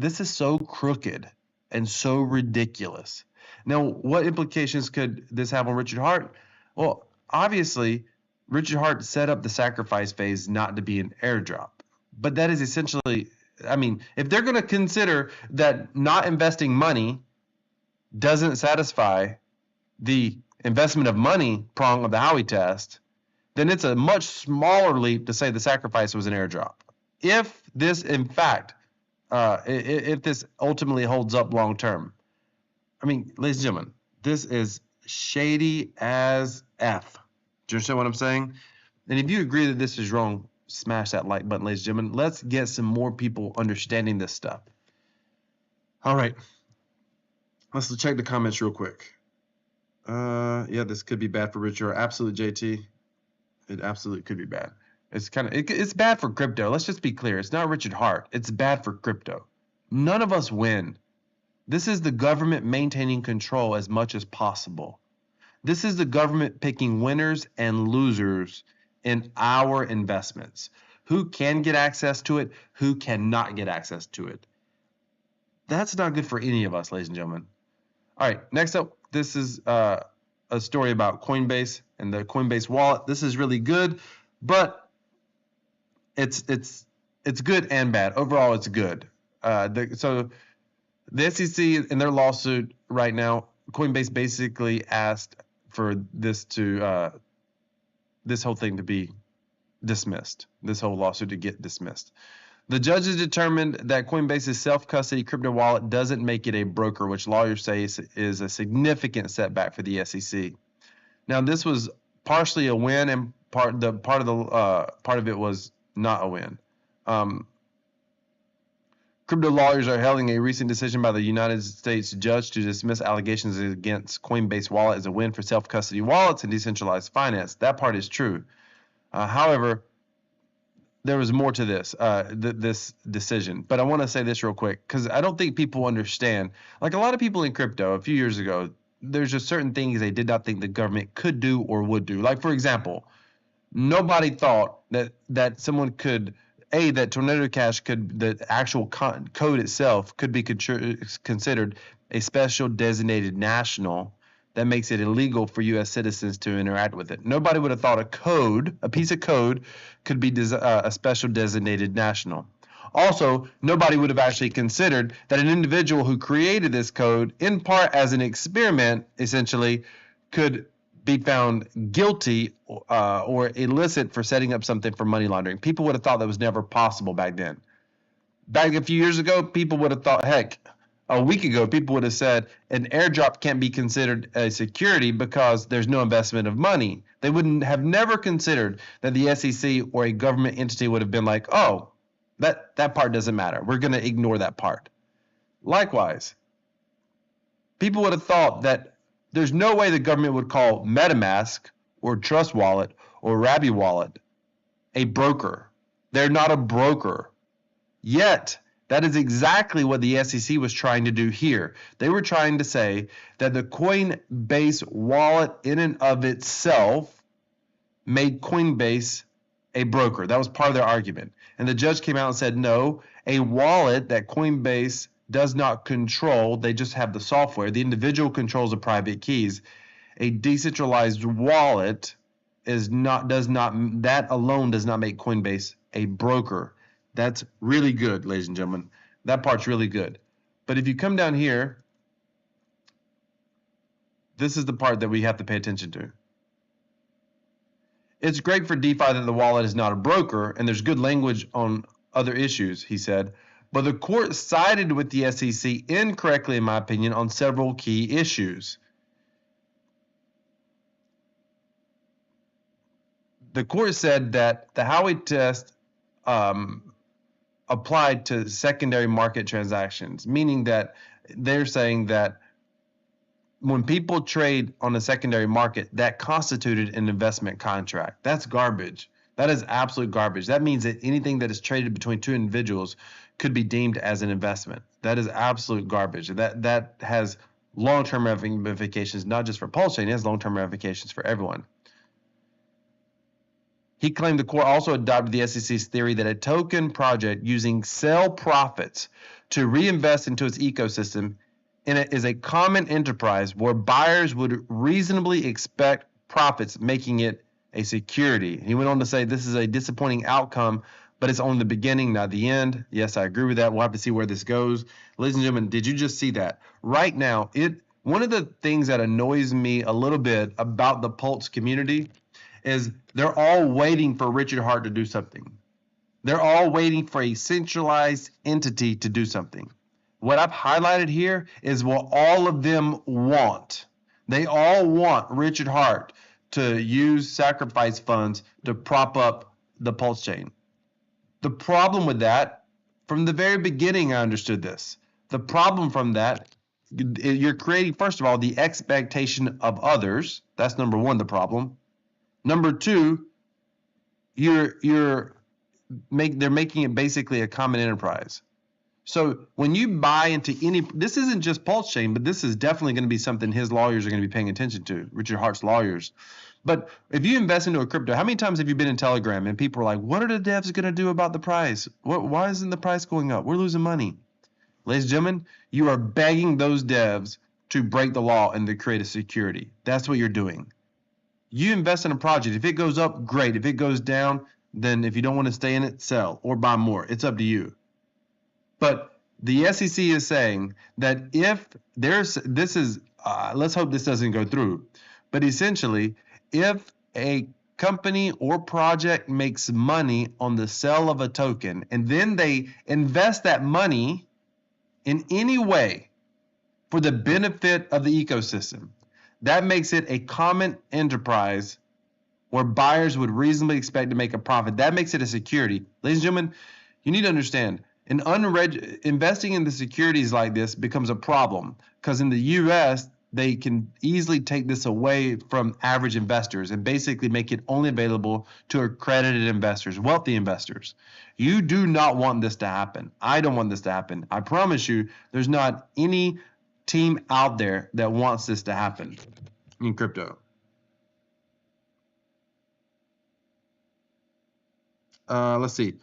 is so crooked and so ridiculous. Now, what implications could this have on Richard Heart? Well, obviously, Richard Heart set up the sacrifice phase not to be an airdrop. But that is essentially, if they're going to consider that not investing money doesn't satisfy the investment of money prong of the Howey test, then it's a much smaller leap to say the sacrifice was an airdrop. If this, in fact, if this ultimately holds up long term, ladies and gentlemen, this is shady as F. Do you understand what I'm saying? And if you agree that this is wrong, smash that like button, ladies and gentlemen. Let's get some more people understanding this stuff. All right. Let's check the comments real quick. Yeah, this could be bad for Richard. Absolutely, JT. It absolutely could be bad. It's bad for crypto. Let's just be clear. It's not Richard Heart. It's bad for crypto. None of us win. This is the government maintaining control as much as possible. This is the government picking winners and losers in our investments. Who can get access to it? Who cannot get access to it? That's not good for any of us, ladies and gentlemen. All right, next up, this is a story about Coinbase and the Coinbase wallet. This is really good, but it's good and bad. Overall, it's good. So the SEC in their lawsuit right now, Coinbase basically asked for this whole thing to be dismissed, this whole lawsuit to get dismissed. The judges determined that Coinbase's self-custody crypto wallet doesn't make it a broker, which lawyers say is a significant setback for the SEC. Now, this was partially a win, and part of it was not a win. Crypto lawyers are hailing a recent decision by the United States judge to dismiss allegations against Coinbase wallet as a win for self-custody wallets and decentralized finance. That part is true. However, there was more to this decision. But I want to say this real quick, because I don't think people understand. Like a lot of people in crypto a few years ago, there's just certain things they did not think the government could do or would do. Like, for example, nobody thought that someone could, that Tornado Cash the actual code itself could be considered a special designated national that makes it illegal for U.S. citizens to interact with it. Nobody would have thought a piece of code, could be a special designated national. Also, nobody would have actually considered that an individual who created this code, in part as an experiment, essentially, could be found guilty or illicit for setting up something for money laundering. People would have thought that was never possible back then. Back a few years ago, people would have thought, heck, a week ago, people would have said an airdrop can't be considered a security because there's no investment of money. They wouldn't have never considered that the SEC or a government entity would have been like, oh, that part doesn't matter. We're going to ignore that part. Likewise, people would have thought that there's no way the government would call MetaMask or Trust Wallet or Rabby Wallet a broker. They're not a broker. Yet, that is exactly what the SEC was trying to do here. They were trying to say that the Coinbase wallet in and of itself made Coinbase a broker. That was part of their argument. And the judge came out and said, no, a wallet that Coinbase does not control, they just have the software. The individual controls the private keys. A decentralized wallet that alone does not make Coinbase a broker. That's really good, ladies and gentlemen. That part's really good. But if you come down here, this is the part that we have to pay attention to. It's great for DeFi that the wallet is not a broker, and there's good language on other issues, he said. But the court sided with the SEC incorrectly, in my opinion, on several key issues. The court said that the Howey test applied to secondary market transactions, meaning that they're saying that when people trade on a secondary market, that constituted an investment contract. That's garbage. That is absolute garbage. That means that anything that is traded between two individuals could be deemed as an investment. That is absolute garbage. That has long-term ramifications, not just for Pulse Chain, it has long-term ramifications for everyone. He claimed the court also adopted the SEC's theory that a token project using sell profits to reinvest into its ecosystem is a common enterprise where buyers would reasonably expect profits, making it a security. He went on to say this is a disappointing outcome, but it's only the beginning, not the end. Yes, I agree with that. We'll have to see where this goes. Ladies and gentlemen, did you just see that? Right now, one of the things that annoys me a little bit about the Pulse community is they're all waiting for Richard Heart to do something. They're all waiting for a centralized entity to do something. What I've highlighted here is what all of them want. They all want Richard Heart to use sacrifice funds to prop up the Pulse chain. The problem with that, from the very beginning I understood this. The problem from that, you're creating, first of all, the expectation of others. That's number one, the problem. Number two, they're making it basically a common enterprise. So when you buy into this isn't just Pulse Chain, but this is definitely going to be something his lawyers are going to be paying attention to, Richard Hart's lawyers. But if you invest into a crypto, how many times have you been in Telegram and people are like, what are the devs going to do about the price? Why isn't the price going up? We're losing money. Ladies and gentlemen, you are begging those devs to break the law and to create a security. That's what you're doing. You invest in a project. If it goes up, great. If it goes down, then if you don't want to stay in it, sell or buy more. It's up to you. But The SEC is saying that if let's hope this doesn't go through, but essentially, if a company or project makes money on the sale of a token and then they invest that money in any way for the benefit of the ecosystem, that makes it a common enterprise where buyers would reasonably expect to make a profit. That makes it a security. Ladies and gentlemen, you need to understand, investing in the securities like this becomes a problem because in the US, they can easily take this away from average investors and basically make it only available to accredited investors, wealthy investors. You do not want this to happen. I don't want this to happen. I promise you, there's not any team out there that wants this to happen in crypto. Let's see.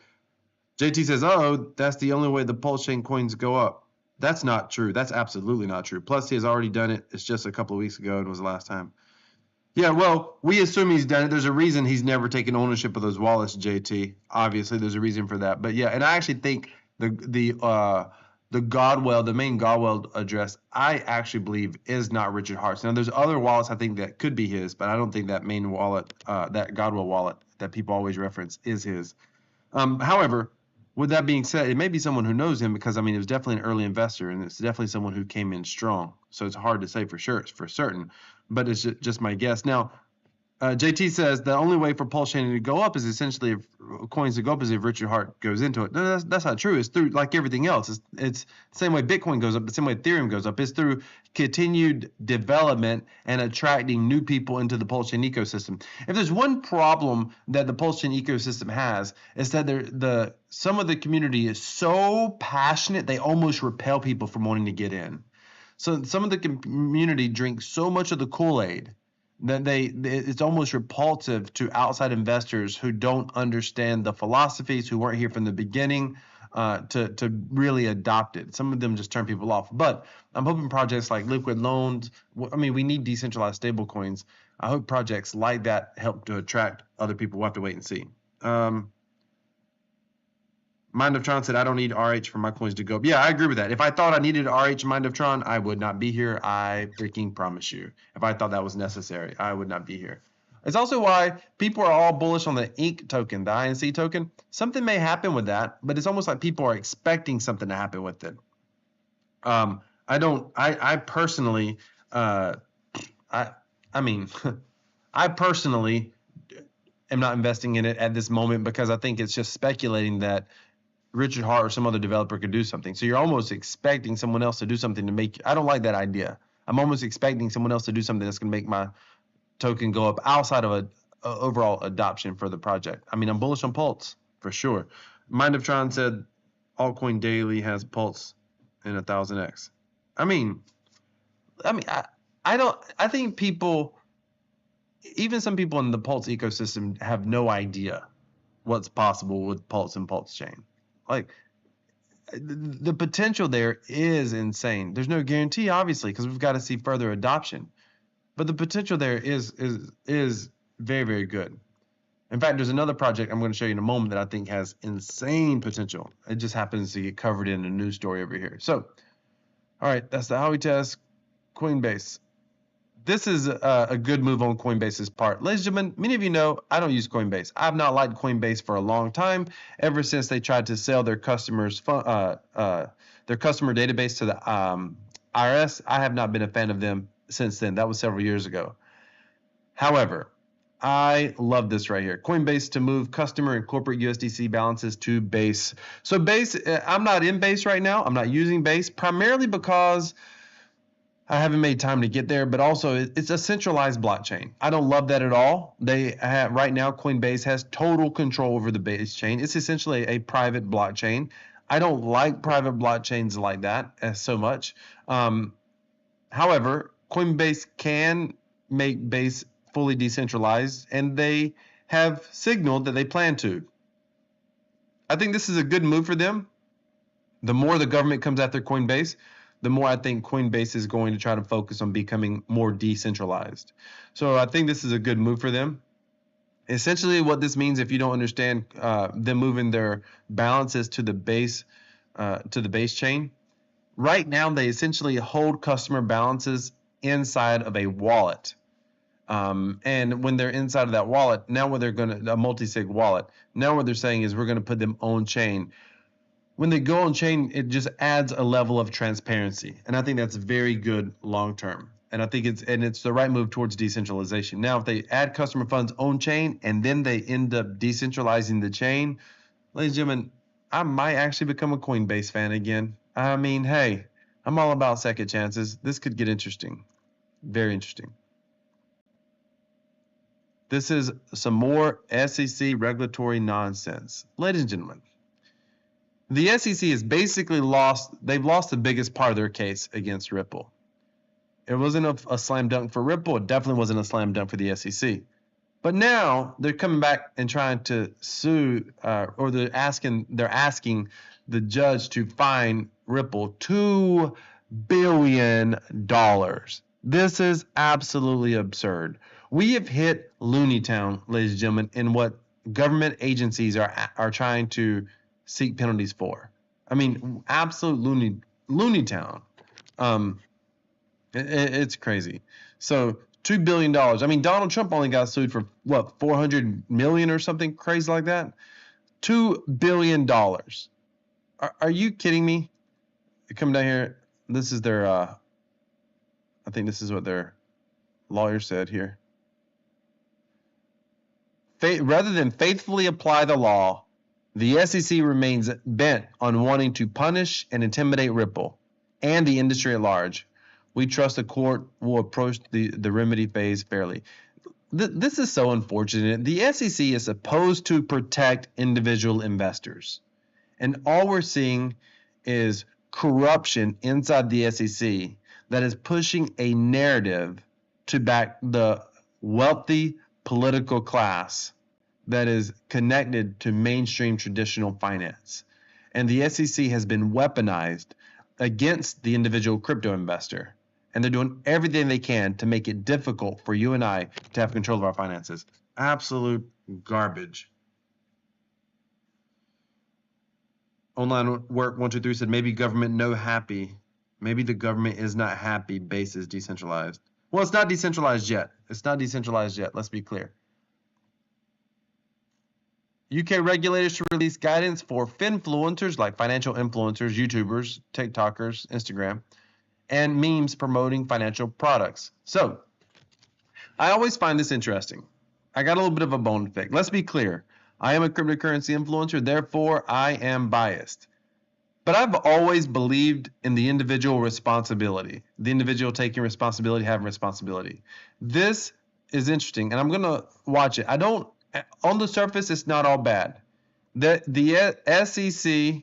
JT says, oh, that's the only way the Pulse Chain coins go up. That's not true. That's absolutely not true. Plus, he has already done it. It's just a couple of weeks ago and was the last time. Yeah, well, we assume he's done it. There's a reason he's never taken ownership of those wallets, JT. Obviously, there's a reason for that. But yeah, and I actually think the Godwell, the main Godwell address, I actually believe is not Richard Hart's. Now, there's other wallets I think that could be his, but I don't think that main wallet, that Godwell wallet that people always reference is his. However, with that being said, it may be someone who knows him because, I mean, it was definitely an early investor and it's definitely someone who came in strong. So it's hard to say for sure, for certain, but it's just my guess. Now, JT says the only way for Pulse Chain to go up is essentially if coins to go up is if Richard Hart goes into it. No, that's not true. It's through like everything else. It's the same way Bitcoin goes up, the same way Ethereum goes up. It's through continued development and attracting new people into the Pulse Chain ecosystem. If there's one problem that the Pulse Chain ecosystem has, is that some of the community is so passionate they almost repel people from wanting to get in. So some of the community drinks so much of the Kool-Aid that it's almost repulsive to outside investors who don't understand the philosophies, who weren't here from the beginning, to really adopt it. Some of them just turn people off. But I'm hoping projects like Liquid Loans, I mean, we need decentralized stablecoins. I hope projects like that help to attract other people. We'll have to wait and see. Mind of Tron said, I don't need RH for my coins to go up. Yeah, I agree with that. If I thought I needed RH Mind of Tron, I would not be here. I freaking promise you. If I thought that was necessary, I would not be here. It's also why people are all bullish on the INC token, the INC token. Something may happen with that, but it's almost like people are expecting something to happen with it. I personally, I personally am not investing in it at this moment because I think it's just speculating that Richard Hart or some other developer could do something. So you're almost expecting someone else to do something to make, I don't like that idea. I'm almost expecting someone else to do something that's going to make my token go up outside of a overall adoption for the project. I mean, I'm bullish on Pulse for sure. Mind of Tron said altcoin daily has Pulse in 1000x. I think people, even some people in the Pulse ecosystem have no idea what's possible with Pulse and Pulse Chain. Like the potential there is insane. There's no guarantee, obviously, because we've got to see further adoption. But the potential there is very, very good. In fact, there's another project I'm going to show you in a moment that I think has insane potential. It just happens to get covered in a news story over here. So, all right, that's the Howey test, Coinbase. This is a good move on Coinbase's part. Ladies and gentlemen, many of you know I don't use Coinbase. I've not liked Coinbase for a long time, ever since they tried to sell their customer database to the IRS. I have not been a fan of them since then. That was several years ago. However, I love this right here. Coinbase to move customer and corporate USDC balances to Base. So Base, I'm not in Base right now. I'm not using Base primarily because I haven't made time to get there, but also it's a centralized blockchain. I don't love that at all. They have, right now, Coinbase has total control over the Base chain. It's essentially a private blockchain. I don't like private blockchains like that so much. However, Coinbase can make Base fully decentralized, and they have signaled that they plan to. I think this is a good move for them. The more the government comes after Coinbase, the more I think Coinbase is going to try to focus on becoming more decentralized. So I think this is a good move for them. Essentially what this means, if you don't understand them moving their balances to the Base to the base chain. Right now, they essentially hold customer balances inside of a wallet. And when they're inside of that wallet, now what they're going to, a multi-sig wallet, now what they're saying is we're going to put them on chain. When they go on chain, it just adds a level of transparency. And I think that's very good long term. And I think it's the right move towards decentralization. Now, if they add customer funds on chain and then they end up decentralizing the chain, ladies and gentlemen, I might actually become a Coinbase fan again. I mean, hey, I'm all about second chances. This could get interesting. Very interesting. This is some more SEC regulatory nonsense. Ladies and gentlemen, the SEC has basically they've lost the biggest part of their case against Ripple. It wasn't a slam dunk for Ripple. It definitely wasn't a slam dunk for the SEC. But now they're coming back and trying to sue, or they're asking the judge to fine Ripple $2 billion. This is absolutely absurd. We have hit Looney Town, ladies and gentlemen, in what government agencies are trying to seek penalties for. I mean, absolute Looney Town. It's crazy. So $2 billion. I mean, Donald Trump only got sued for what, 400 million or something crazy like that. $2 billion. Are you kidding me? They come down here. This is their. I think this is what their lawyer said here. Rather than faithfully apply the law, the SEC remains bent on wanting to punish and intimidate Ripple and the industry at large. We trust the court will approach the remedy phase fairly. This is so unfortunate. The SEC is supposed to protect individual investors. And all we're seeing is corruption inside the SEC that is pushing a narrative to back the wealthy political class that is connected to mainstream traditional finance. And the SEC has been weaponized against the individual crypto investor. And they're doing everything they can to make it difficult for you and I to have control of our finances. Absolute garbage. Online Work 123 said, maybe government no happy. Maybe the government is not happy. Base is decentralized. Well, it's not decentralized yet. It's not decentralized yet. Let's be clear. UK regulators to release guidance for finfluencers like financial influencers, YouTubers, TikTokers, Instagram, and memes promoting financial products. So, I always find this interesting. I got a little bit of a bone to pick. Let's be clear. I am a cryptocurrency influencer, therefore I am biased. But I've always believed in the individual responsibility. The individual taking responsibility, having responsibility. This is interesting, and I'm going to watch it. On the surface, it's not all bad. The SEC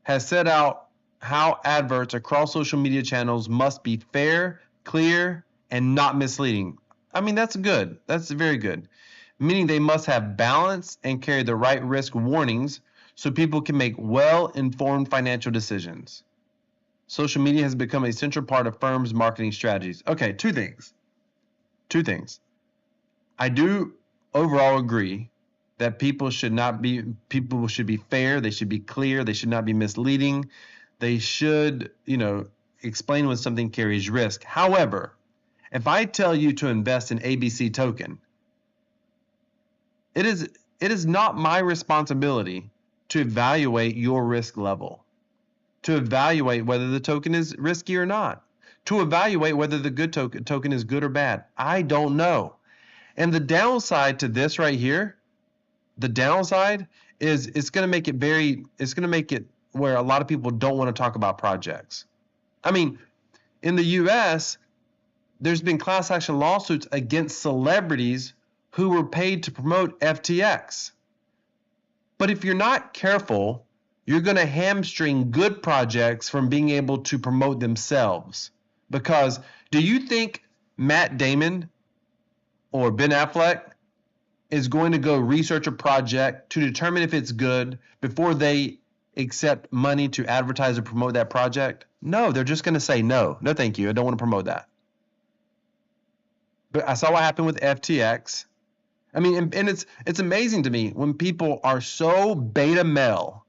has set out how adverts across social media channels must be fair, clear, and not misleading. I mean, that's good. That's very good. Meaning they must have balance and carry the right risk warnings so people can make well-informed financial decisions. Social media has become a central part of firms' marketing strategies. Okay, two things. I do overall agree that people should be fair, they should be clear, they should not be misleading. They should, explain when something carries risk. However, if I tell you to invest in ABC token, it is not my responsibility to evaluate your risk level, to evaluate whether the token is risky or not, to evaluate whether the good token is good or bad. I don't know. And the downside to this right here, the downside is it's going to make it where a lot of people don't want to talk about projects. I mean, in the US, there's been class action lawsuits against celebrities who were paid to promote FTX. But if you're not careful, you're going to hamstring good projects from being able to promote themselves. Because do you think Matt Damon or Ben Affleck is going to go research a project to determine if it's good before they accept money to advertise or promote that project? No, they're just going to say no. No, thank you. I don't want to promote that. But I saw what happened with FTX. I mean, and it's amazing to me when people are so beta male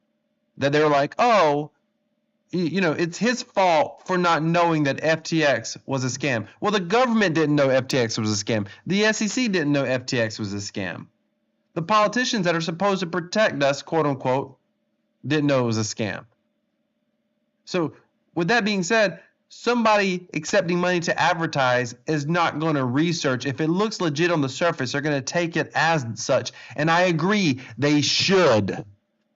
that they were like, oh, it's his fault for not knowing that FTX was a scam. Well, the government didn't know FTX was a scam. The SEC didn't know FTX was a scam. The politicians that are supposed to protect us, quote unquote, didn't know it was a scam. So with that being said, somebody accepting money to advertise is not going to research. If it looks legit on the surface, they're going to take it as such. And I agree, they should.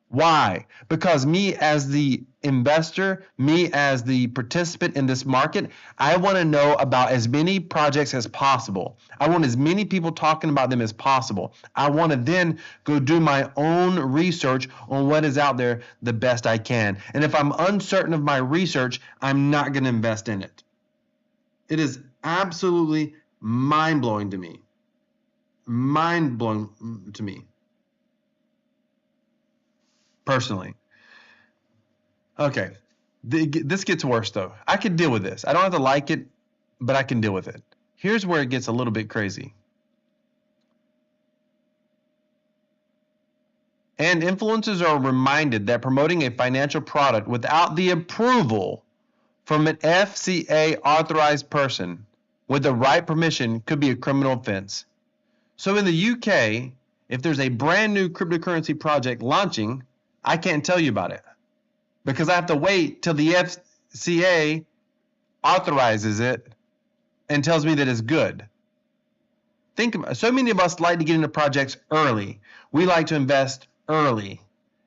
Why? Because me as the investor, me as the participant in this market, I want to know about as many projects as possible. I want as many people talking about them as possible. I want to then go do my own research on what is out there the best I can. And if I'm uncertain of my research, I'm not going to invest in it. It is absolutely mind-blowing to me. Mind-blowing to me. Personally. Okay, this gets worse though. I can deal with this. I don't have to like it, but I can deal with it. Here's where it gets a little bit crazy. And influencers are reminded that promoting a financial product without the approval from an FCA authorized person with the right permission could be a criminal offense. So in the UK, if there's a brand new cryptocurrency project launching, I can't tell you about it because I have to wait till the FCA authorizes it and tells me that it's good. Think about it. So many of us like to get into projects early. We like to invest early.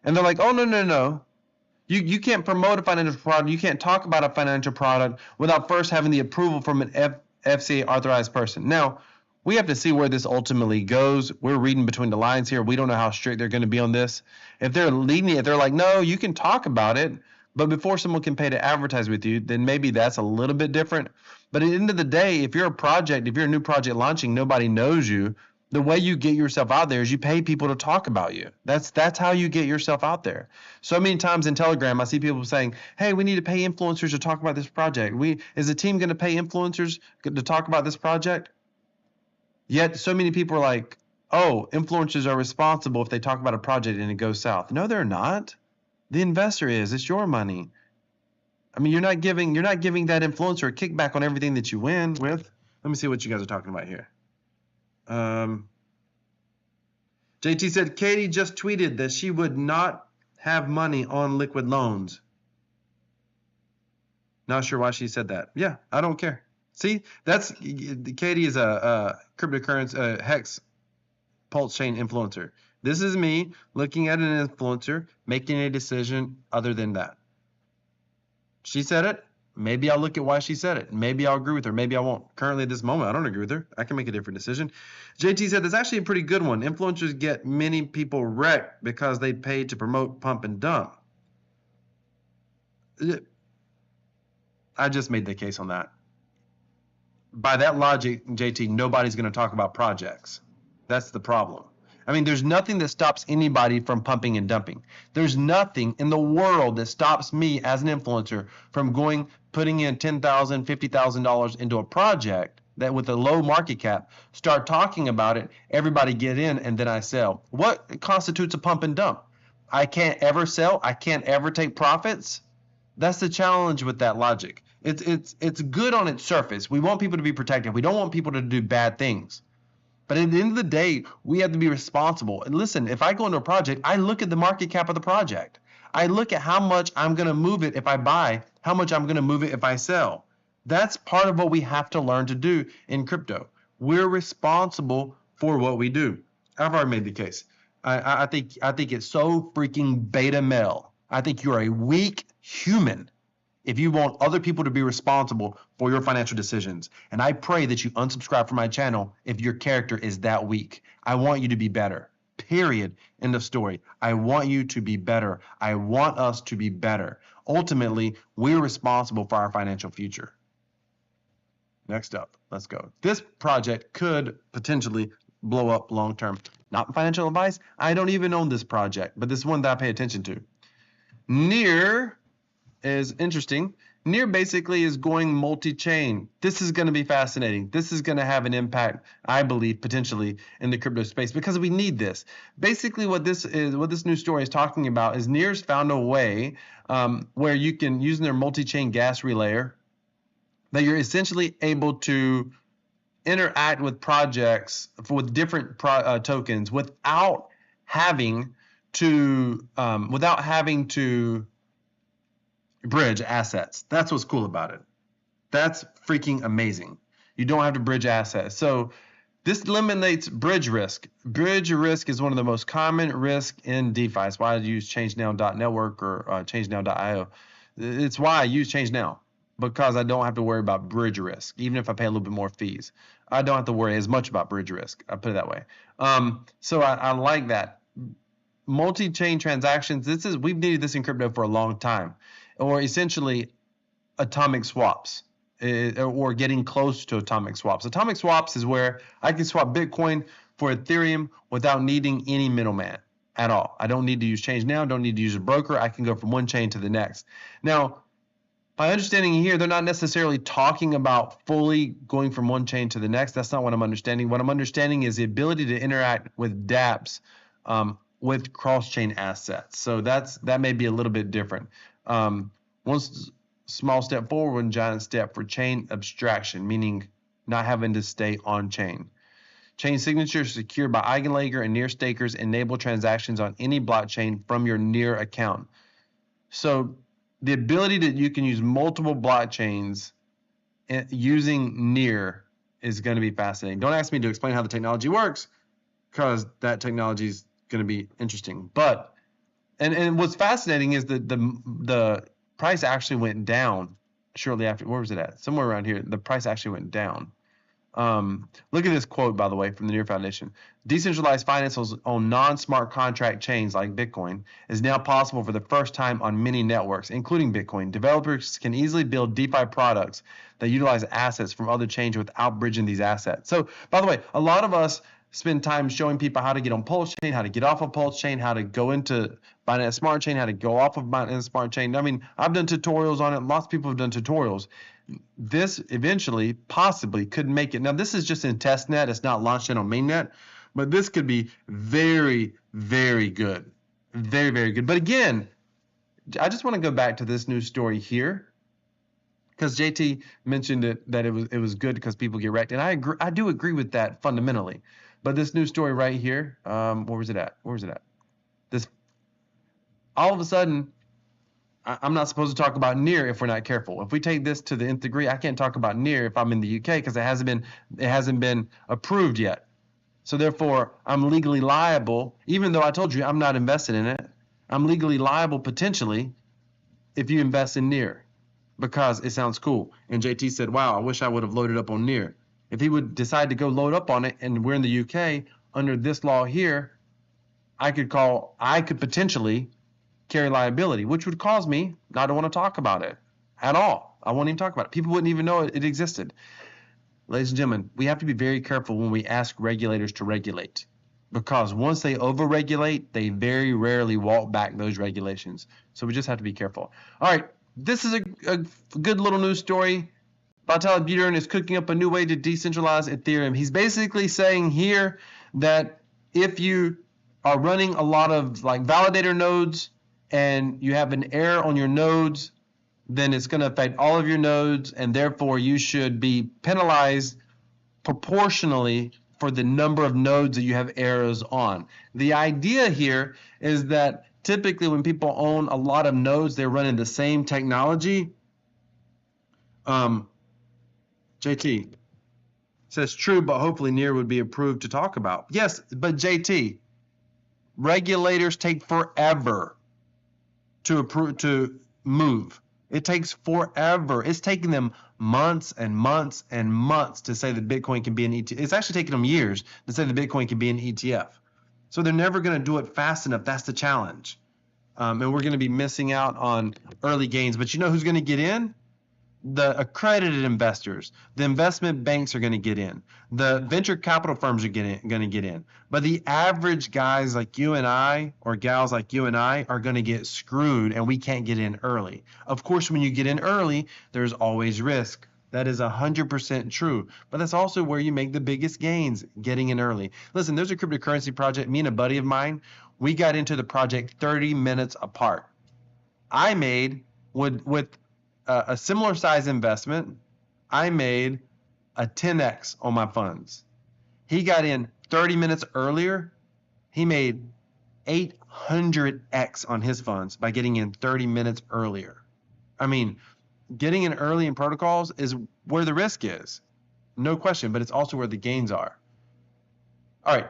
And they're like, oh, no. You can't promote a financial product. You can't talk about a financial product without first having the approval from an FCA authorized person. Now, we have to see where this ultimately goes. We're reading between the lines here. We don't know how strict they're going to be on this. If they're leading it, they're like, no, you can talk about it, but before someone can pay to advertise with you, then maybe that's a little bit different. But at the end of the day, if you're a new project launching, nobody knows you. The way you get yourself out there is you pay people to talk about you. That's how you get yourself out there. So many times in Telegram, I see people saying, hey, we need to pay influencers to talk about this project. Is the team going to pay influencers to talk about this project? Yet so many people are like, oh, influencers are responsible if they talk about a project and it goes south. No, they're not. The investor is. It's your money. I mean, you're not giving that influencer a kickback on everything that you win with. Let me see what you guys are talking about here. JT said Katie just tweeted that she would not have money on liquid loans. Not sure why she said that. Yeah, I don't care. See, Katie is a cryptocurrency hex pulse chain influencer. This is me looking at an influencer making a decision other than that. She said it. Maybe I'll look at why she said it. Maybe I'll agree with her. Maybe I won't. Currently, at this moment, I don't agree with her. I can make a different decision. JT said that's actually a pretty good one. Influencers get many people wrecked because they pay to promote pump and dump. I just made the case on that. By that logic, JT, nobody's going to talk about projects. That's the problem. I mean, there's nothing that stops anybody from pumping and dumping. There's nothing in the world that stops me as an influencer from putting in $10,000, $50,000 into a project that with a low market cap, start talking about it, everybody get in, and then I sell. What constitutes a pump and dump? I can't ever sell. I can't ever take profits. That's the challenge with that logic. It's good on its surface. We want people to be protected. We don't want people to do bad things. But at the end of the day, we have to be responsible. And listen, if I go into a project, I look at the market cap of the project. I look at how much I'm going to move it if I buy, how much I'm going to move it if I sell. That's part of what we have to learn to do in crypto. We're responsible for what we do. I've already made the case. I think it's so freaking beta male. I think you're a weak human if you want other people to be responsible for your financial decisions. And I pray that you unsubscribe from my channel if your character is that weak. I want you to be better. Period. End of story. I want you to be better. I want us to be better. Ultimately, we're responsible for our financial future. Next up, let's go. This project could potentially blow up long term. Not financial advice. I don't even own this project, but this is one that I pay attention to. Near is interesting. Near basically is going multi-chain. This is going to be fascinating. This is going to have an impact, I believe, potentially in the crypto space because we need this. Basically, what this news story is talking about is Near's found a way where you can, using their multi-chain gas relayer, that you're essentially able to interact with projects with different tokens without having to bridge assets. That's what's cool about it. That's freaking amazing. You don't have to bridge assets. So this eliminates bridge risk. Bridge risk is one of the most common risks in DeFi. That's why I use ChangeNow.network or ChangeNow.io. It's why I use ChangeNow, because I don't have to worry about bridge risk. Even if I pay a little bit more fees, I don't have to worry as much about bridge risk. I put it that way. So I like that. Multi-chain transactions. We've needed this in crypto for a long time, or essentially atomic swaps, or getting close to atomic swaps. Atomic swaps is where I can swap Bitcoin for Ethereum without needing any middleman at all. I don't need to use ChangeNow, don't need to use a broker. I can go from one chain to the next. Now, my understanding here, they're not necessarily talking about fully going from one chain to the next. That's not what I'm understanding. What I'm understanding is the ability to interact with dApps with cross-chain assets. So that may be a little bit different. One small step forward, one giant step for chain abstraction, meaning not having to stay on chain. Chain signatures secured by Eigenlayer and Near stakers enable transactions on any blockchain from your Near account. So the ability that you can use multiple blockchains using Near is going to be fascinating. Don't ask me to explain how the technology works, because that technology is going to be interesting. But and what's fascinating is that the price actually went down shortly after. Where was it at? Somewhere around here. The price actually went down. Look at this quote, by the way, from the Near Foundation. Decentralized finance on non-smart contract chains like Bitcoin is now possible for the first time on many networks, including Bitcoin. Developers can easily build DeFi products that utilize assets from other chains without bridging these assets. So, by the way, a lot of us spend time showing people how to get on Pulse Chain, how to get off of Pulse Chain, how to go into Binance Smart Chain, how to go off of Binance Smart Chain. I mean, I've done tutorials on it. Lots of people have done tutorials. This eventually possibly could make it. Now, this is just in testnet. It's not launched yet on mainnet, but this could be very, very good. Very, very good. But again, I just want to go back to this news story here, because JT mentioned that it was good because people get wrecked, and I agree. I do agree with that fundamentally. But this news story right here, where was it at? This, all of a sudden, I'm not supposed to talk about Near if we're not careful. If we take this to the nth degree, I can't talk about Near if I'm in the UK, because it hasn't been approved yet. So therefore, I'm legally liable, even though I told you I'm not invested in it. I'm legally liable potentially if you invest in Near, because it sounds cool. And JT said, wow, I wish I would have loaded up on Near. If he would decide to go load up on it, and we're in the UK under this law here, I could potentially carry liability, which would cause me not to want to talk about it at all. I won't even talk about it. People wouldn't even know it existed. Ladies and gentlemen, we have to be very careful when we ask regulators to regulate, because once they overregulate, they very rarely walk back those regulations. So we just have to be careful. All right, this is a good little news story. Vitalik Buterin is cooking up a new way to decentralize Ethereum. He's basically saying here that if you are running a lot of like validator nodes and you have an error on your nodes, then it's going to affect all of your nodes, and therefore you should be penalized proportionally for the number of nodes that you have errors on. The idea here is that typically when people own a lot of nodes, they're running the same technology. JT says true, but hopefully Near would be approved to talk about. Yes, but JT, regulators take forever to move. It takes forever. It's taking them months and months and months to say that Bitcoin can be an ETF. It's actually taking them years to say that Bitcoin can be an ETF. So they're never going to do it fast enough. That's the challenge. And we're going to be missing out on early gains. But you know who's going to get in? The accredited investors, the investment banks are going to get in. The venture capital firms are going to get in. But the average guys like you and I, or gals like you and I, are going to get screwed, and we can't get in early. Of course, when you get in early, there's always risk. That is 100% true. But that's also where you make the biggest gains, getting in early. Listen, there's a cryptocurrency project. Me and a buddy of mine, we got into the project 30 minutes apart. I made, with a similar size investment, I made a 10x on my funds. He got in 30 minutes earlier. He made 800x on his funds by getting in 30 minutes earlier. I mean, getting in early in protocols is where the risk is, no question, but it's also where the gains are. All right,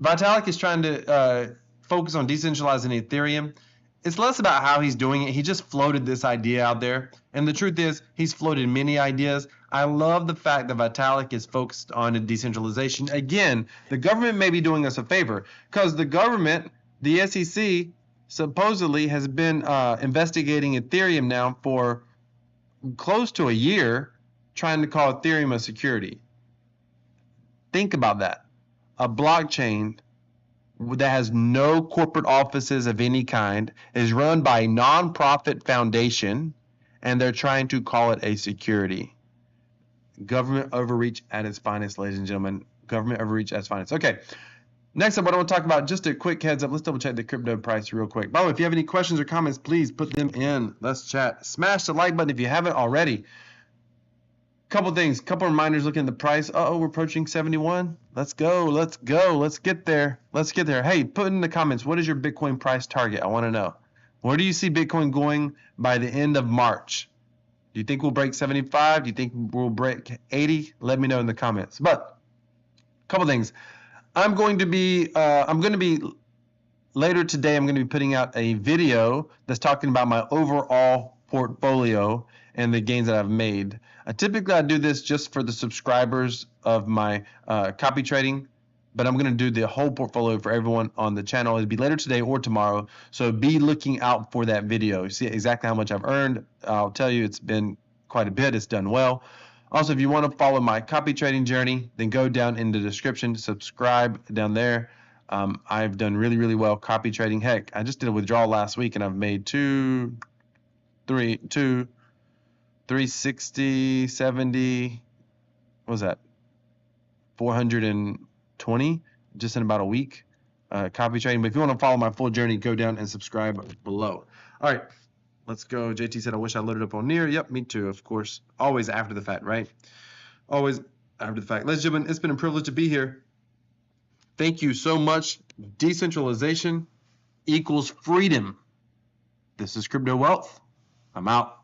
Vitalik is trying to focus on decentralizing Ethereum. It's less about how he's doing it. He just floated this idea out there. And the truth is, he's floated many ideas. I love the fact that Vitalik is focused on decentralization. Again, the government may be doing us a favor, because the government, the SEC, supposedly has been investigating Ethereum now for close to a year, trying to call Ethereum a security. Think about that. A blockchain that has no corporate offices of any kind, is run by a nonprofit foundation, and they're trying to call it a security. Government overreach at its finest, ladies and gentlemen. Government overreach at its finest. Okay. Next up, what I want to talk about, just a quick heads up. Let's double check the crypto price real quick. By the way, if you have any questions or comments, please put them in. Let's chat. Smash the like button if you haven't already. Couple things, couple reminders looking at the price. Uh-oh, we're approaching 71. Let's go, let's go, let's get there. Let's get there. Hey, put in the comments, what is your Bitcoin price target? I want to know. Where do you see Bitcoin going by the end of March? Do you think we'll break 75? Do you think we'll break 80? Let me know in the comments. But a couple things. I'm going to be later today, I'm going to be putting out a video that's talking about my overall portfolio and the gains that I've made. Typically, I do this just for the subscribers of my copy trading, but I'm going to do the whole portfolio for everyone on the channel. It'll be later today or tomorrow, so be looking out for that video. You see exactly how much I've earned. I'll tell you, it's been quite a bit. It's done well. Also, if you want to follow my copy trading journey, then go down in the description, subscribe down there. I've done really, really well copy trading. Heck, I just did a withdrawal last week, and I've made 360, 70, what was that? 420 just in about a week copy trading. But if you want to follow my full journey, go down and subscribe below. All right, let's go. JT said, I wish I loaded up on Near. Yep, me too, of course. Always after the fact, right? Always after the fact. Ladies and gentlemen, it's been a privilege to be here. Thank you so much. Decentralization equals freedom. This is Crypto Wealth. I'm out.